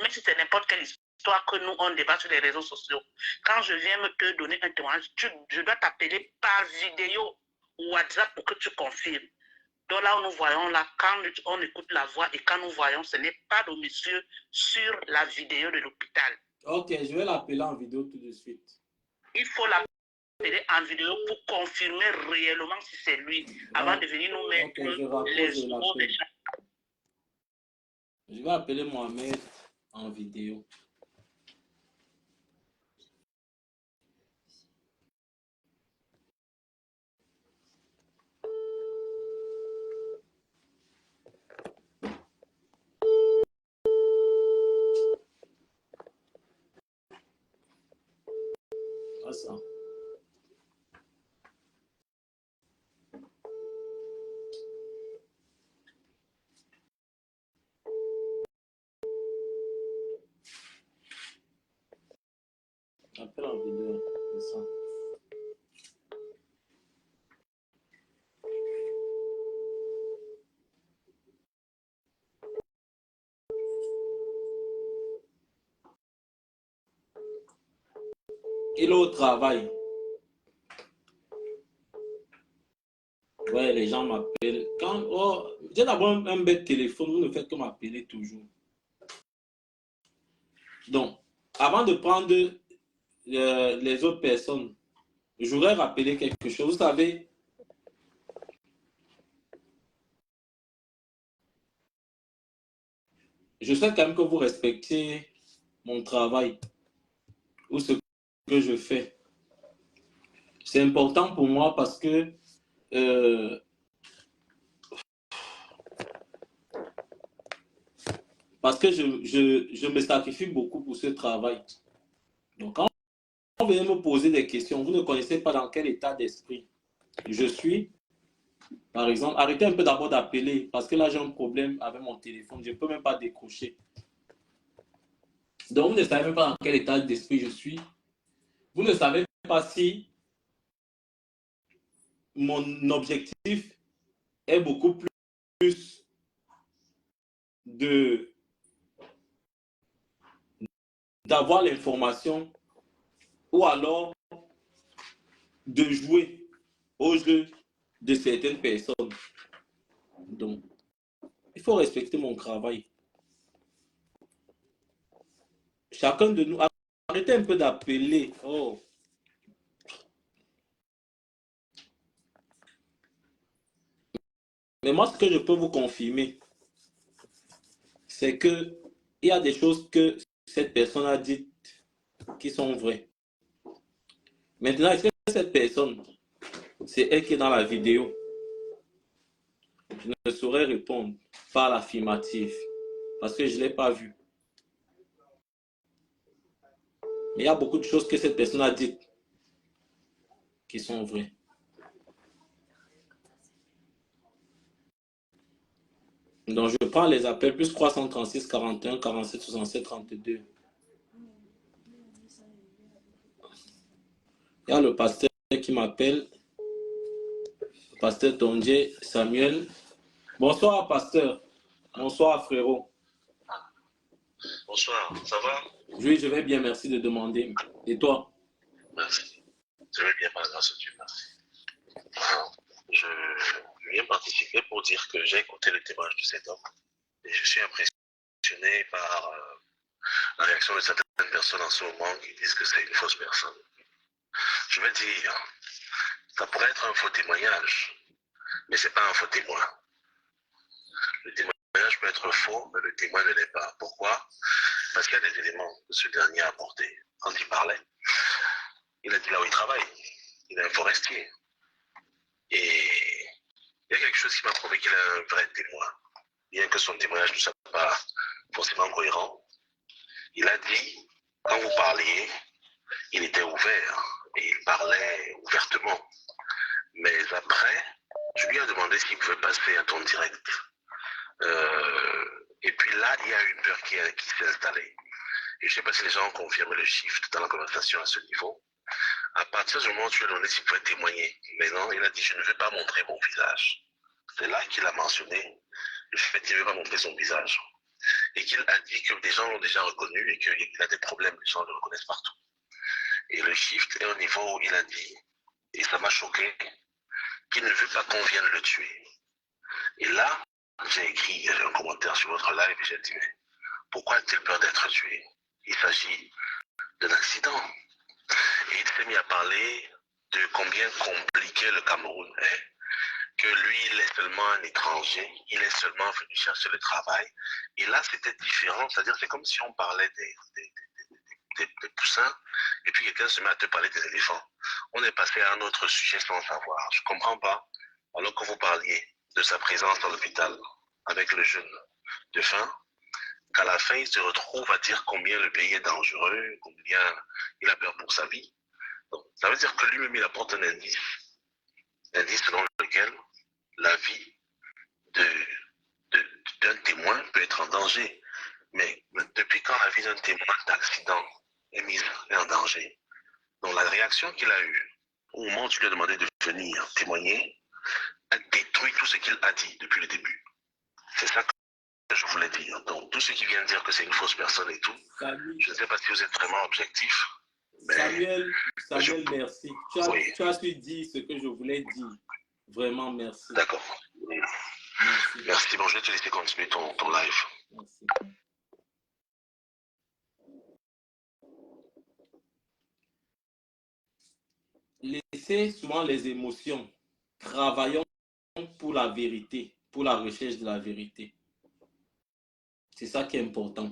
même si c'est n'importe quelle histoire que nous, on débat sur les réseaux sociaux, quand je viens te donner un témoignage, je dois t'appeler par vidéo ou WhatsApp pour que tu confirmes. Donc là où nous voyons, là, quand on écoute la voix et quand nous voyons, ce n'est pas le monsieur sur la vidéo de l'hôpital. Ok, je vais l'appeler en vidéo tout de suite. Il faut l'appeler en vidéo pour confirmer réellement si c'est lui, avant de venir nous mettre les mots de chaque. Je vais appeler Mohamed en vidéo. Ah, ça. Appelle en vidéo, c'est ça. Il est au travail. Ouais, les gens m'appellent. J'ai d'abord un bête téléphone, vous ne faites que m'appeler toujours. Donc, avant de prendre les autres personnes, je voudrais rappeler quelque chose. Vous savez, je souhaite quand même que vous respectiez mon travail ou ce que je fais. C'est important pour moi parce que je me sacrifie beaucoup pour ce travail. Donc, quand vous venez me poser des questions, vous ne connaissez pas dans quel état d'esprit je suis. Par exemple, arrêtez un peu d'abord d'appeler parce que là, j'ai un problème avec mon téléphone. Je ne peux même pas décrocher. Donc, vous ne savez même pas dans quel état d'esprit je suis. Vous ne savez pas si mon objectif est beaucoup plus d'avoir l'information ou alors de jouer au jeu de certaines personnes. Donc, il faut respecter mon travail. Chacun de nous, arrêtez un peu d'appeler. Oh. Mais moi, ce que je peux vous confirmer, c'est que il y a des choses que cette personne a dites qui sont vraies. Maintenant, est-ce que cette personne, c'est elle qui est dans la vidéo? Je ne saurais répondre par l'affirmative parce que je ne l'ai pas vue. Mais il y a beaucoup de choses que cette personne a dites qui sont vraies. Donc, je prends les appels plus 336 41 47 67 32. Il y a le pasteur qui m'appelle, le pasteur Tondier Samuel. Bonsoir, pasteur. Bonsoir, frérot. Bonsoir, ça va? Oui, je vais bien, merci de demander. Et toi? Merci. Je vais bien, par grâce à Dieu, merci. Je viens participer pour dire que j'ai écouté le témoignage de cet homme et je suis impressionné par la réaction de certaines personnes en ce moment qui disent que c'est une fausse personne. Je vais dire, ça pourrait être un faux témoignage, mais ce n'est pas un faux témoin. Le témoignage peut être faux, mais le témoin ne l'est pas. Pourquoi? Parce qu'il y a des éléments que ce dernier a apportés quand il parlait. Il a dit là où il travaille. Il est un forestier. Et il y a quelque chose qui m'a prouvé qu'il est un vrai témoin. Bien que son témoignage ne soit pas forcément cohérent. Il a dit, quand vous parliez, il était ouvert et il parlait ouvertement. Mais après, je lui ai demandé s'il pouvait passer à ton direct. Et puis là, il y a une peur qui s'est installée. Et je ne sais pas si les gens ont confirmé le shift dans la conversation à ce niveau. À partir du moment où tu lui as demandé s'il pouvait témoigner, mais non, il a dit, je ne veux pas montrer mon visage. C'est là qu'il a mentionné le fait qu'il ne veut pas montrer son visage. Et qu'il a dit que des gens l'ont déjà reconnu et qu'il a des problèmes, les gens le reconnaissent partout. Et le shift est au niveau où il a dit, et ça m'a choqué, qu'il ne veut pas qu'on vienne le tuer. Et là, j'ai écrit un commentaire sur votre live et j'ai dit, mais pourquoi a-t-il peur d'être tué? Il s'agit d'un accident. Et il s'est mis à parler de combien compliqué le Cameroun est. Que lui, il est seulement un étranger, il est seulement venu chercher le travail. Et là, c'était différent, c'est-à-dire c'est comme si on parlait des poussins, et puis quelqu'un se met à te parler des éléphants. On est passé à un autre sujet sans savoir. Je ne comprends pas, alors que vous parliez de sa présence dans l'hôpital avec le jeune de faim, qu'à la fin, il se retrouve à dire combien le pays est dangereux, combien il a peur pour sa vie. Donc, ça veut dire que lui-même, il apporte un indice selon lequel la vie d'un témoin peut être en danger. Mais depuis quand la vie d'un témoin d'accident est mise en danger? Donc la réaction qu'il a eue au moment où tu lui as demandé de venir témoigner a détruit tout ce qu'il a dit depuis le début. C'est ça que je voulais dire. Donc tout ce qui vient de dire que c'est une fausse personne et tout, je ne sais pas si vous êtes vraiment objectif. Mais Samuel, merci. Tu as su dire ce que je voulais dire. Vraiment, merci. D'accord. Merci. Bon, je vais te laisser continuer ton live. Merci. Laissez souvent les émotions. Travaillons pour la vérité, pour la recherche de la vérité. C'est ça qui est important.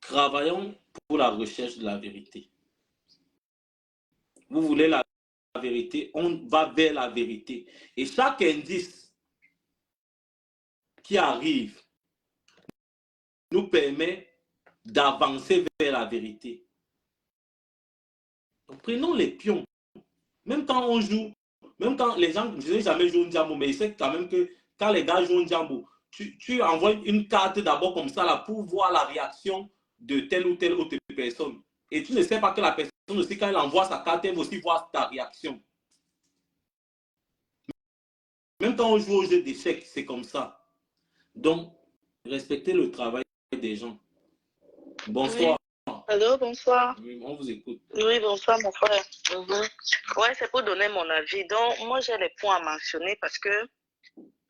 Travaillons pour la recherche de la vérité. Vous voulez la vérité, on va vers la vérité. Et chaque indice qui arrive nous permet d'avancer vers la vérité. Donc, prenons les pions. Même quand on joue, même quand les gens, je n'ai jamais joué au Ndiambo, mais je sais quand même que quand les gars jouent au Ndiambo, tu envoies une carte d'abord comme ça là, pour voir la réaction de telle ou telle autre personne. Et tu ne sais pas que la personne aussi, quand elle envoie sa carte, elle va aussi voir ta réaction. Même quand on joue au jeu d'échecs, c'est comme ça. Donc, respectez le travail des gens. Bonsoir. Oui. Allô, bonsoir. Oui, on vous écoute. Oui, bonsoir, mon frère. Ouais, c'est pour donner mon avis. Donc, moi, j'ai les points à mentionner parce que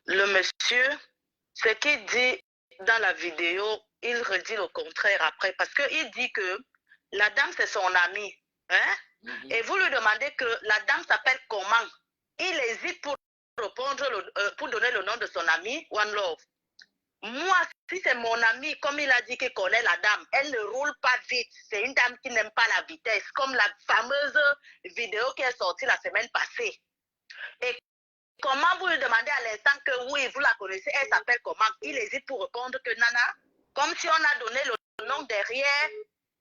le monsieur, ce qu'il dit dans la vidéo, il redit le contraire après. Parce qu'il dit que la dame, c'est son amie. Hein? Et vous lui demandez que la dame s'appelle comment? Il hésite pour répondre, pour donner le nom de son ami, One Love. Moi, si c'est mon ami, comme il a dit qu'il connaît la dame, elle ne roule pas vite. C'est une dame qui n'aime pas la vitesse, comme la fameuse vidéo qui est sortie la semaine passée. Et comment vous lui demandez à l'instant que oui, vous la connaissez, elle s'appelle comment? Il hésite pour répondre que Nana, comme si on a donné le nom derrière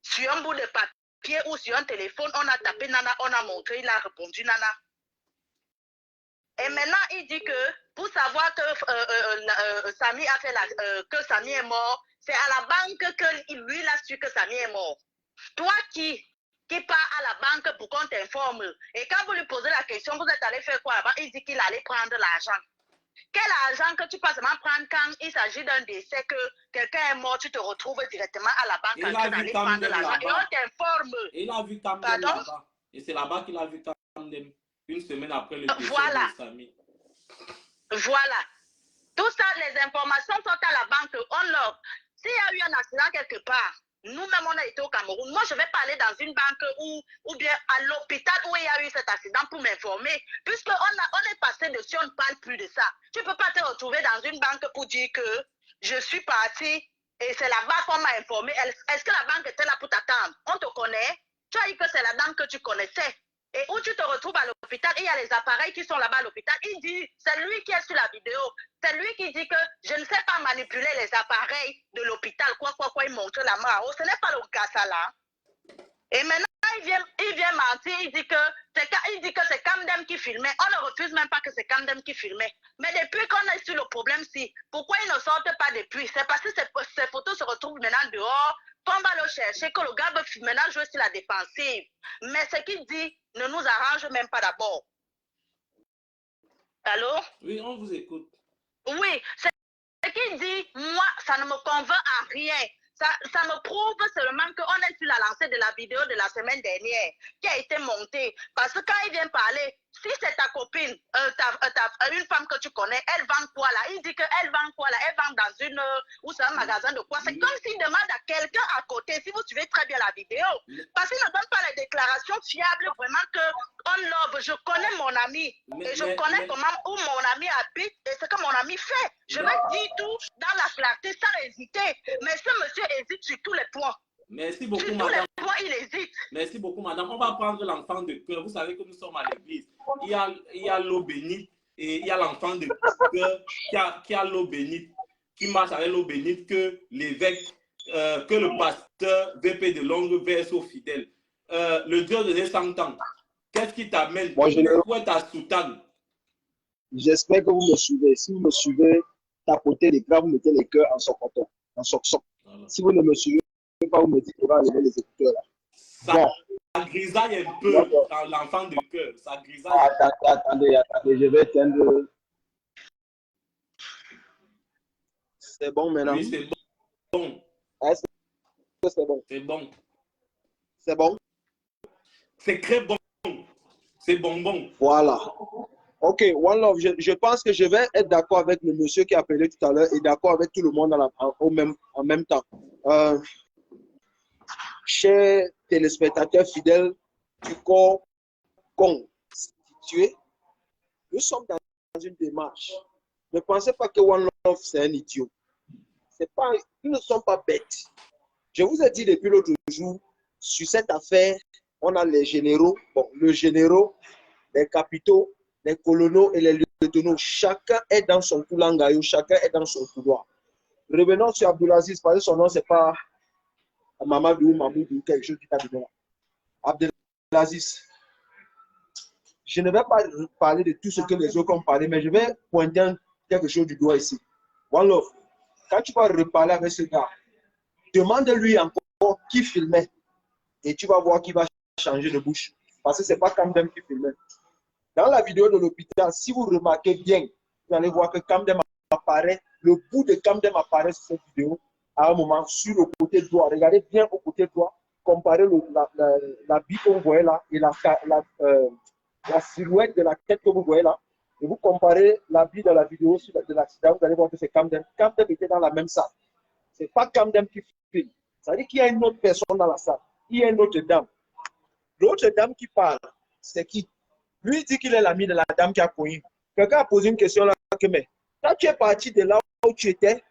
sur un bout de papier ou sur un téléphone, on a tapé Nana, on a montré, il a répondu Nana. Et maintenant, il dit que pour savoir que Samy a fait que Samy est mort, c'est à la banque que lui il a su que Samy est mort. Toi qui part à la banque pour qu'on t'informe, et quand vous lui posez la question, vous êtes allé faire quoi là-bas? Il dit qu'il allait prendre l'argent. Quel argent que tu passes seulement prendre quand il s'agit d'un décès, que quelqu'un est mort, tu te retrouves directement à la banque en train d'aller prendre l'argent et on t'informe. Il a vu Camden là-bas. Et c'est là-bas qu'il a vu Camden. Une semaine après le décès de Samy. Voilà. Tout ça, les informations sont à la banque. s'il y a eu un accident quelque part, nous-mêmes, on a été au Cameroun. Moi, je vais pas aller dans une banque ou bien à l'hôpital où il y a eu cet accident pour m'informer. Puisqu'on est passé dessus, on ne parle plus de ça. Tu ne peux pas te retrouver dans une banque pour dire que je suis parti et c'est là-bas qu'on m'a informé. Est-ce que la banque était là pour t'attendre? On te connaît. Tu as dit que c'est la dame que tu connaissais. Et où tu te retrouves à l'hôpital, il y a les appareils qui sont là-bas à l'hôpital. Il dit, c'est lui qui est sur la vidéo. C'est lui qui dit que je ne sais pas manipuler les appareils de l'hôpital. Quoi, il montre la main. Oh, ce n'est pas le cas, ça là. Et maintenant, il vient mentir. Il dit que c'est Kamdem qui filmait. On ne refuse même pas que c'est Kamdem qui filmait. Mais depuis qu'on est sur le problème-ci, pourquoi ils ne sortent pas depuis? C'est parce que ces photos se retrouvent maintenant dehors. On va le chercher, que le gars veut maintenant jouer sur la défensive. Mais ce qu'il dit ne nous arrange même pas d'abord. Allô? Oui, on vous écoute. Oui, ce qu'il dit, moi, ça ne me convainc à rien. Ça me prouve seulement qu'on est sur la lancée de la vidéo de la semaine dernière qui a été montée. Parce que quand il vient parler, si c'est ta copine, une femme que tu connais, elle vend quoi là? Il dit qu'elle vend quoi là? Elle vend dans ou c'est un magasin de quoi? C'est comme s'il demande à quelqu'un à côté, si vous suivez très bien la vidéo. Parce qu'il ne donne pas les déclarations fiables vraiment que on love. Je connais mon ami et je connais comment où mon ami habite et ce que mon ami fait. Je vais dire tout dans la clarté sans hésiter. Mais ce monsieur hésite sur tous les points. Merci beaucoup, sur madame. tous les points, il hésite. Merci beaucoup, madame. On va prendre l'enfant de cœur. Vous savez que nous sommes à l'église. Il y a l'eau bénite et il y a l'enfant de cœur qui a l'eau bénite, qui marche avec l'eau bénite que l'évêque, que le pasteur VP de Longue verse aux fidèles. Le Dieu de 100 ans, qu'est-ce qui t'amène? Où est ta soutane? J'espère que vous me suivez. Si vous me suivez, tapotez l'écran, vous mettez les cœurs en socoton, en soc-soc. Voilà. Si vous ne me suivez pas, vous me dites qu'on va enlever les écouteurs là. Bon. Ça grisaille un peu dans l'enfant de cœur. Ça grisaille. Attendez, je vais éteindre. C'est bon maintenant? Oui, c'est bon. Est-ce que c'est bon? C'est bon. C'est bon? C'est très bon. C'est bonbon. Voilà. Ok, One Love, je pense que je vais être d'accord avec le monsieur qui a appelé tout à l'heure et d'accord avec tout le monde en même temps. Chers téléspectateurs fidèles du corps constitué, nous sommes dans une démarche. Ne pensez pas que One Love, c'est un idiot. Nous ne sommes pas bêtes. Je vous ai dit depuis l'autre jour, sur cette affaire, on a les généraux, le généraux, les capitaux, les colonels et les lieutenants. Chacun est dans son coulangayo, chacun est dans son couloir. Revenons sur Abdelaziz, parce que son nom, ce n'est pas Mamadou, Mamoudou, quelque chose qui t'a donné. Abdelaziz, je ne vais pas parler de tout ce que les autres ont parlé, mais je vais pointer quelque chose du doigt ici. One Love, quand tu vas reparler avec ce gars, demande-lui encore qui filmait et tu vas voir qu'il va changer de bouche. Parce que ce n'est pas Kamdem qui filmait. Dans la vidéo de l'hôpital, si vous remarquez bien, vous allez voir que Kamdem apparaît, le bout de Kamdem apparaît sur cette vidéo à un moment sur le côté droit. Regardez bien au côté droit, comparez la bille que vous voyez là et la silhouette de la tête que vous voyez là. Et vous comparez la bille de la vidéo de l'accident, vous allez voir que c'est Kamdem. Kamdem était dans la même salle. Ce n'est pas Kamdem qui filme. Ça veut dire qu'il y a une autre personne dans la salle. Il y a une autre dame. L'autre dame qui parle, c'est qui? Lui, il dit qu'il est l'ami de la dame qui a connu. Quelqu'un a posé une question là, mais quand tu es parti de là où tu étais,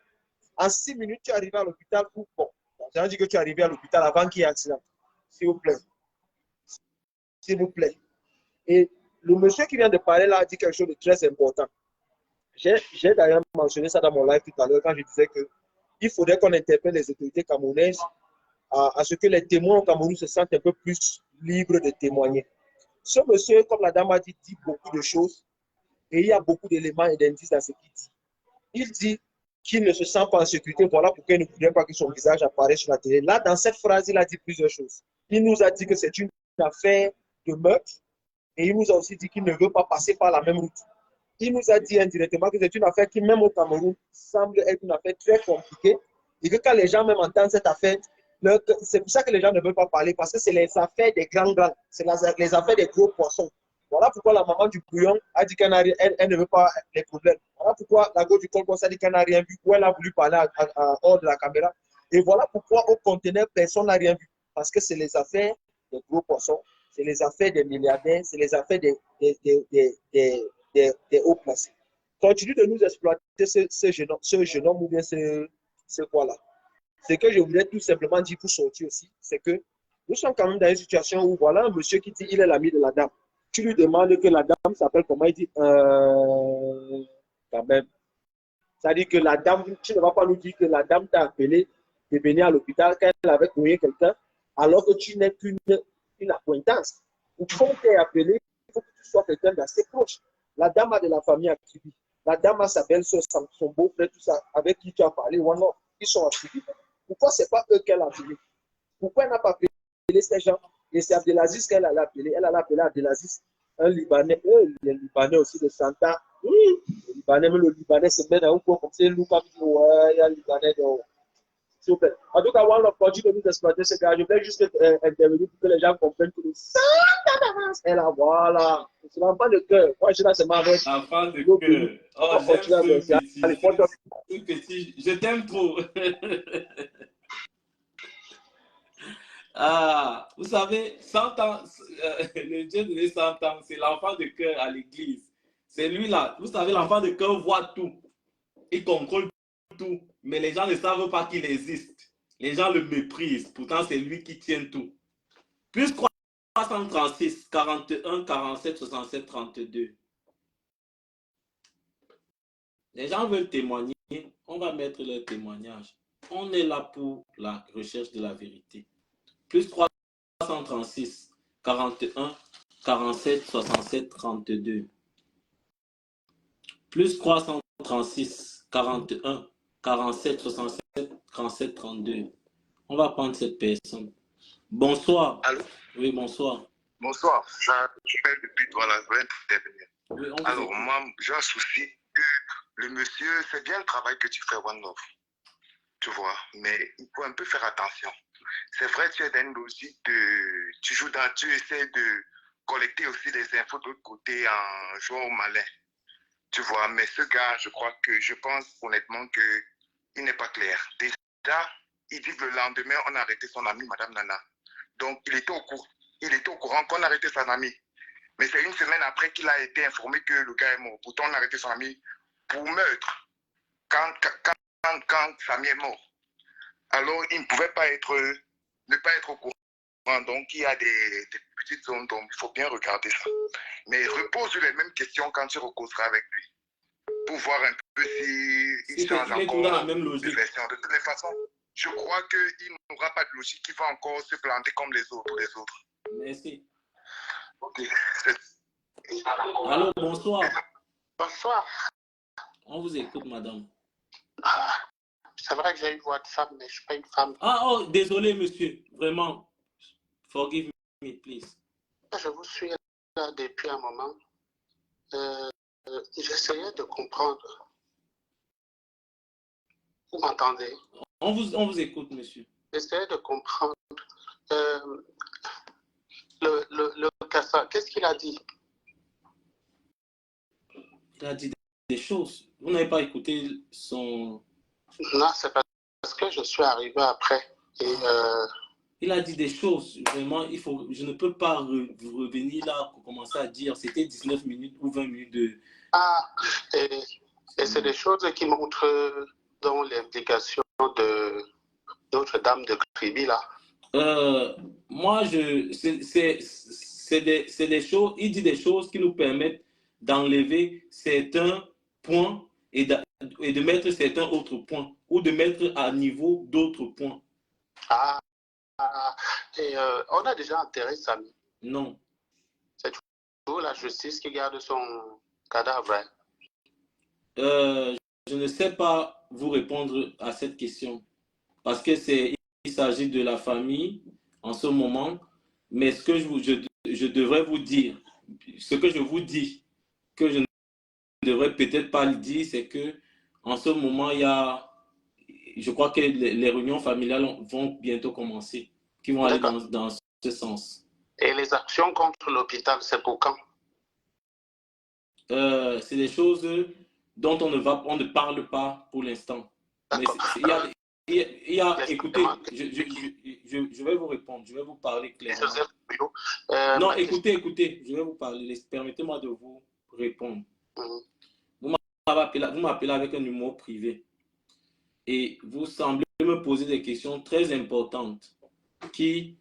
en 6 minutes, tu es arrivé à l'hôpital pour... Bon, j'ai dit que tu es arrivé à l'hôpital avant qu'il y ait un accident. S'il vous plaît. S'il vous plaît. Et le monsieur qui vient de parler là a dit quelque chose de très important. J'ai d'ailleurs mentionné ça dans mon live tout à l'heure quand je disais qu'il faudrait qu'on interpelle les autorités camerounaises à ce que les témoins au Cameroun se sentent un peu plus libres de témoigner. Ce monsieur, comme la dame a dit beaucoup de choses et il y a beaucoup d'éléments et d'indices dans ce qu'il dit. Il dit qu'il ne se sent pas en sécurité, voilà pourquoi il ne voudrait pas que son visage apparaisse sur la télé. Là, dans cette phrase, il a dit plusieurs choses. Il nous a dit que c'est une affaire de meurtre et il nous a aussi dit qu'il ne veut pas passer par la même route. Il nous a dit indirectement que c'est une affaire qui, même au Cameroun, semble être une affaire très compliquée et que quand les gens même entendent cette affaire, c'est pour ça que les gens ne veulent pas parler, parce que c'est les affaires des grands, c'est les affaires des gros poissons. Voilà pourquoi la maman du bouillon a dit qu'elle ne veut pas les problèmes. Voilà pourquoi la go du Colbos a dit qu'elle n'a rien vu, ou elle a voulu parler hors de la caméra. Et voilà pourquoi au conteneur, personne n'a rien vu. Parce que c'est les affaires des gros poissons, c'est les affaires des milliardaires, c'est les affaires des hauts placés. Continue de nous exploiter ce jeune homme ou bien ce quoi-là. Ce que je voulais tout simplement dire pour sortir aussi, c'est que nous sommes quand même dans une situation où voilà un monsieur qui dit qu'il est l'ami de la dame. Tu lui demandes que la dame s'appelle comment, il dit quand même. C'est-à-dire que la dame, tu ne vas pas nous dire que la dame t'a appelé de venir à l'hôpital quand elle avait cogné quelqu'un, alors que tu n'es qu'une acquaintance. Pour qu'on t'ait appelé, il faut que tu sois quelqu'un d'assez proche. La dame a de la famille à Kibi. La dame a sa belle-soeur, son beau-frère, tout ça, avec qui tu as parlé, ils sont à Kibi. Pourquoi ce n'est pas eux qu'elle a appelé? Pourquoi elle n'a pas appelé ces gens? Et c'est Abdelaziz qu'elle a appelé. Elle a appelé Abdelaziz, un Libanais, les Libanais aussi de Santa. Le Libanais, mais le Libanais se met dans un coin comme ça, nous, comme ouais, il y a le Libanais. S'il vous plaît. En tout cas, on a continué de nous exploiter ce gars. Je voulais juste intervenir pour que les gens comprennent que le Santa d'avance est là, voilà. C'est l'enfant de cœur. Moi, je suis là, c'est ma mère. Enfant de cœur. Oh, j'aime ce petit. Je t'aime trop. Ah, vous savez, 100 ans, le Dieu donné 100 ans, c'est l'enfant de cœur à l'église. C'est lui là. Vous savez, l'enfant de cœur voit tout. Il contrôle tout. Mais les gens ne savent pas qu'il existe. Les gens le méprisent. Pourtant, c'est lui qui tient tout. Plus 336, 41, 47, 67, 32. Les gens veulent témoigner. On va mettre leur témoignage. On est là pour la recherche de la vérité. Plus 336, 41, 47, 67, 32. Plus 336, 41, 47, 67, 37, 32. On va prendre cette personne. Bonsoir. Allô? Oui, bonsoir. Bonsoir. J'appelle depuis voilà, je vais intervenir. Oui, alors, moi, j'ai un souci que le monsieur, c'est bien le travail que tu fais, One Love. Tu vois, mais il faut un peu faire attention. C'est vrai, tu es dans une logique de. Tu essaies de collecter aussi des infos de l'autre côté en jouant au malin. Tu vois, mais ce gars, je pense honnêtement qu'il n'est pas clair. Déjà, il dit que le lendemain, on a arrêté son amie, Madame Nana. Donc, il était au courant qu'on a arrêté son amie. Mais c'est une semaine après qu'il a été informé que le gars est mort. Pourtant, on a arrêté son amie pour meurtre. Quand Samy est mort. Alors, il ne pouvait ne pas être au courant. Donc, il y a des petites zones, donc il faut bien regarder ça. Mais repose les mêmes questions quand tu recauseras avec lui. Pour voir un peu s'il change encore dans la même logique. de version. De toutes les façons, je crois qu'il n'aura pas de logique, qu'il va encore se planter comme les autres. Merci. Ok. Allô, bonsoir. Bonsoir. On vous écoute, madame. C'est vrai que j'ai une voix de femme, mais je ne suis pas une femme. Ah, oh, désolé, monsieur. Vraiment. Forgive me, please. Je vous suis là depuis un moment. J'essayais de comprendre. Vous m'entendez? On vous écoute, monsieur. J'essayais de comprendre. Le Kassa, qu'est-ce qu'il a dit? Il a dit des choses. Vous n'avez pas écouté son... Non, c'est parce que je suis arrivé après. Et il a dit des choses. Vraiment, je ne peux pas revenir là pour commencer à dire. C'était 19 minutes ou 20 minutes de... Ah, et c'est des choses qui montrent dans l'implication de Notre-Dame de Kribi, là. Moi, c'est des choses... Il dit des choses qui nous permettent d'enlever certains points et de mettre certains autres points ou de mettre à niveau d'autres points. Et on a déjà enterré Samy. Non. C'est toujours la justice qui garde son cadavre. Je ne sais pas vous répondre à cette question parce que il s'agit de la famille en ce moment, mais ce que je devrais vous dire, ce que je vous dis, que je ne devrais peut-être pas le dire, c'est que en ce moment, je crois que les réunions familiales vont bientôt commencer, qui vont aller dans ce sens. Et les actions contre l'hôpital, c'est pour quand? C'est des choses dont on ne parle pas pour l'instant. Mais il y a, écoutez, Exactement. je vais vous répondre, je vais vous parler clairement. Joseph Bouillot, Non, ma question- écoutez, je vais vous parler. Permettez-moi de vous répondre. Mhm. Vous m'appelez avec un numéro privé et vous semblez me poser des questions très importantes qui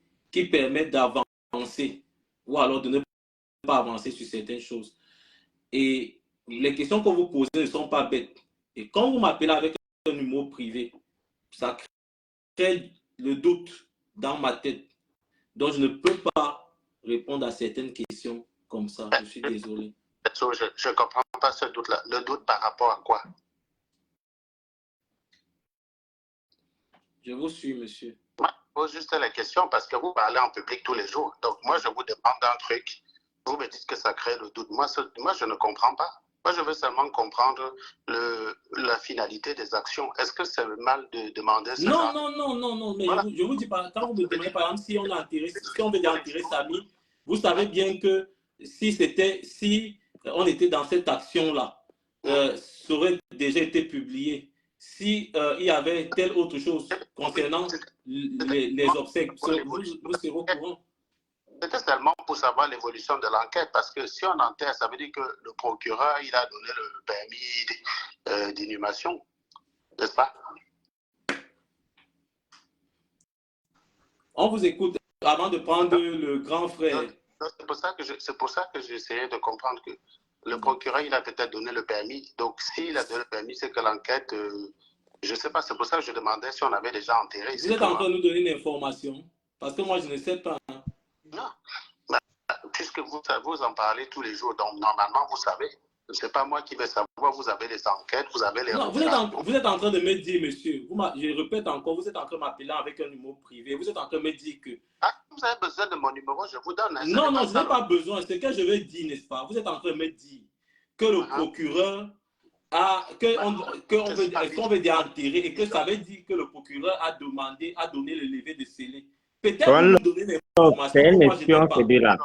permettent d'avancer ou alors de ne pas avancer sur certaines choses. Et les questions que vous posez ne sont pas bêtes. Et quand vous m'appelez avec un numéro privé, ça crée le doute dans ma tête. Donc, je ne peux pas répondre à certaines questions comme ça. Je suis désolé. Je ne comprends pas ce doute-là. Le doute par rapport à quoi? Je vous suis, monsieur. Moi, je pose juste la question parce que vous parlez en public tous les jours. Donc, moi, je vous demande un truc. Vous me dites que ça crée le doute. Moi, je ne comprends pas. Moi, je veux seulement comprendre la finalité des actions. Est-ce que c'est mal de demander ça? Non. Mais Voilà. je vous dis pas, quand vous me demandez, par exemple, si on veut enterrer Samy, vous savez bien que si on était dans cette action-là, ça aurait déjà été publié. Si il y avait telle autre chose concernant les obsèques, vous serez au courant. C'était seulement pour savoir l'évolution de l'enquête, parce que si on enterre, ça veut dire que le procureur, il a donné le permis d'inhumation, n'est-ce pas? On vous écoute avant de prendre le grand frère. C'est pour ça que j'essayais de comprendre que le procureur, il a peut-être donné le permis. Donc, s'il a donné le permis, c'est que l'enquête, je ne sais pas, c'est pour ça que je demandais si on avait déjà enterré. Vous êtes en train de nous donner une information, parce que moi, je ne sais pas. Non, puisque vous en parlez tous les jours, donc normalement, vous savez. Ce n'est pas moi qui vais savoir, vous avez les enquêtes, vous avez les... Non, vous êtes en train de me dire, monsieur, je répète encore, vous êtes en train de m'appeler avec un numéro privé, vous êtes en train de me dire que... Ah, vous avez besoin de mon numéro, je vous donne. Non, je n'ai pas besoin, c'est ce que je veux dire, n'est-ce pas? Vous êtes en train de me dire que le procureur qu'on veut déenterrer et que ça veut dire que le procureur a donné le levé de scellé. Peut-être que vous me donnez des informations que moi je n'ai pas.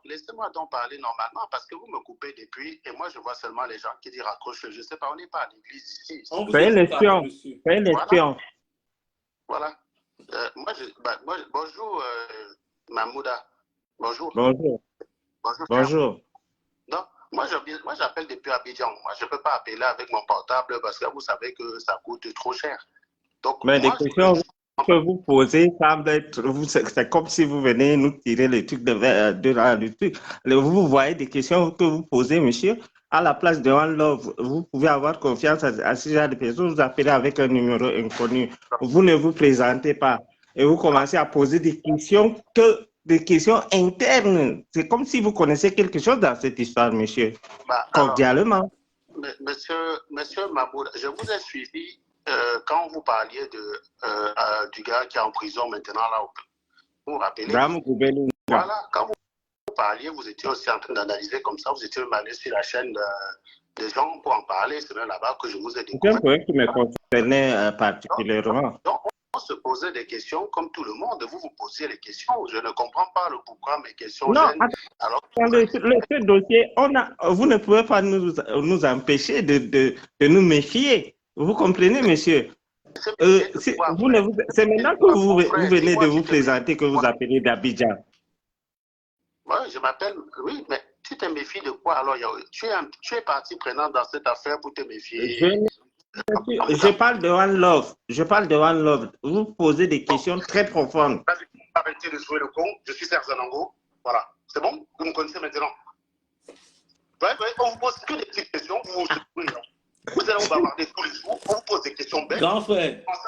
Laissez-moi donc parler normalement parce que vous me coupez depuis et moi je vois seulement les gens qui disent raccroche. Je ne sais pas, on n'est pas à l'église ici. Fais l'espion. Voilà. Bonjour Mahmouda. Bonjour. Bonjour. Non, moi j'appelle depuis Abidjan. Moi je ne peux pas appeler avec mon portable parce que vous savez que ça coûte trop cher. Donc, mais des questions que vous posez semblent être... C'est comme si vous venez nous tirer le truc du truc. Vous voyez des questions que vous posez, monsieur, à la place de One Love. Vous pouvez avoir confiance à ce genre de personnes. Vous appelez avec un numéro inconnu. Vous ne vous présentez pas. Et vous commencez à poser des questions internes. C'est comme si vous connaissez quelque chose dans cette histoire, monsieur. Cordialement. Monsieur Mahmoud, je vous ai suivi quand vous parliez du gars qui est en prison maintenant là. Vous vous rappelez? Voilà, quand vous parliez, vous étiez aussi en train d'analyser comme ça. Vous étiez même allé sur la chaîne des gens pour en parler. C'est même là-bas que je vous ai découvert. C'est un point qui me concernait particulièrement. Donc, on se posait des questions comme tout le monde. Vous posiez les questions. Je ne comprends pas le pourquoi mes questions gênent. Alors, ce dossier, vous ne pouvez pas nous empêcher de nous méfier. Vous comprenez, monsieur? C'est maintenant que vous venez de vous présenter que vous appelez d'Abidjan. Oui, je m'appelle... Oui, mais tu te méfies de quoi? Alors, tu es partie prenante dans cette affaire pour te méfier. Je parle de One Love. Vous posez des questions très profondes. Arrêtez de jouer le con. Je suis Serge Zanango. Voilà. C'est bon? Vous me connaissez maintenant. Ouais, on vous pose que des petites questions. Vous allez vous bavarder tous les jours. On vous pose des questions bêtes. Grand frère, bon.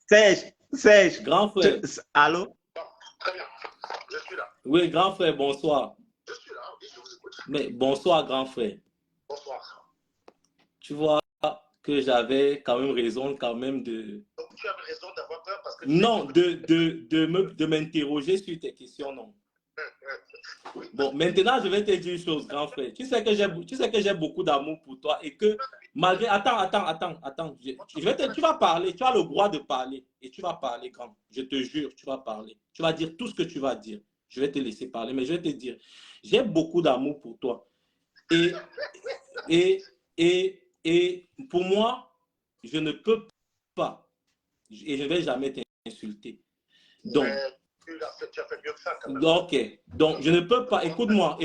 Serge. Grand frère. Allô? Très bien. Je suis là. Oui, grand frère, bonsoir. Je suis là, oui, je vous écoute. Mais bonsoir, grand frère. Bonsoir. Tu vois que j'avais quand même raison de... Donc, tu avais raison d'avoir peur parce que... Non, de m'interroger sur tes questions, non. Bon, maintenant, je vais te dire une chose, grand frère. Tu sais que j'ai beaucoup d'amour pour toi et que malgré... Attends. Tu vas parler, tu as le droit de parler et tu vas parler, grand. Je te jure, tu vas parler. Tu vas dire tout ce que tu vas dire. je vais te laisser parler, mais je vais te dire, j'ai beaucoup d'amour pour toi. Et pour moi, je ne peux pas, et je ne vais jamais t'insulter. Donc, tu as fait mieux que ça quand même. ok, donc je ne peux pas, écoute-moi,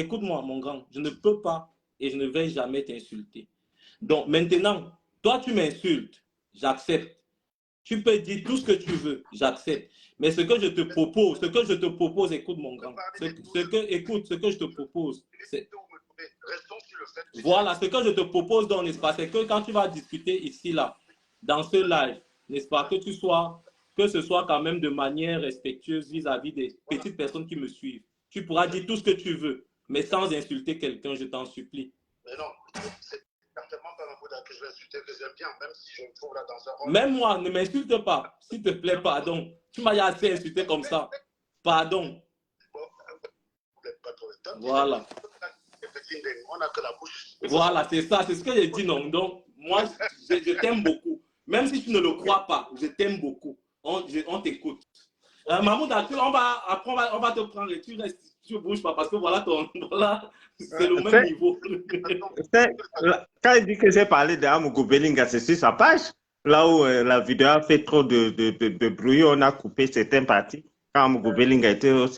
mon grand, je ne peux pas et je ne vais jamais t'insulter. Donc maintenant, toi tu m'insultes, j'accepte. Tu peux dire tout ce que tu veux, j'accepte. Mais ce que je te propose, écoute mon grand, ce que je te propose, c'est... Voilà, ce que je te propose dans l'espace, c'est que quand tu vas discuter ici, là, dans ce live, n'est-ce pas, que ce soit quand même de manière respectueuse vis-à-vis des petites personnes qui me suivent. Tu pourras dire tout ce que tu veux, mais sans insulter quelqu'un, je t'en supplie. Mais non, c'est certainement pas Mamouda que je vais insulter, que j'aime bien, même si je me trouve là dans un rôle. Même moi, ne m'insulte pas, s'il te plaît, pardon. Tu m'as assez insulté comme ça. Pardon. Voilà. On n'a que la bouche. Voilà, c'est ça, c'est ce que j'ai dit, non. Donc, moi, je t'aime beaucoup. Même si tu ne le crois pas, je t'aime beaucoup. On t'écoute. Mahmoud, on va te prendre et tu restes, tu bouges pas parce que voilà, c'est le même niveau. Quand il dit que j'ai parlé d'Amogo Belinga, c'est sur sa page. Là où la vidéo a fait trop de bruit, on a coupé certaines parties. Quand Amogo Belinga était sur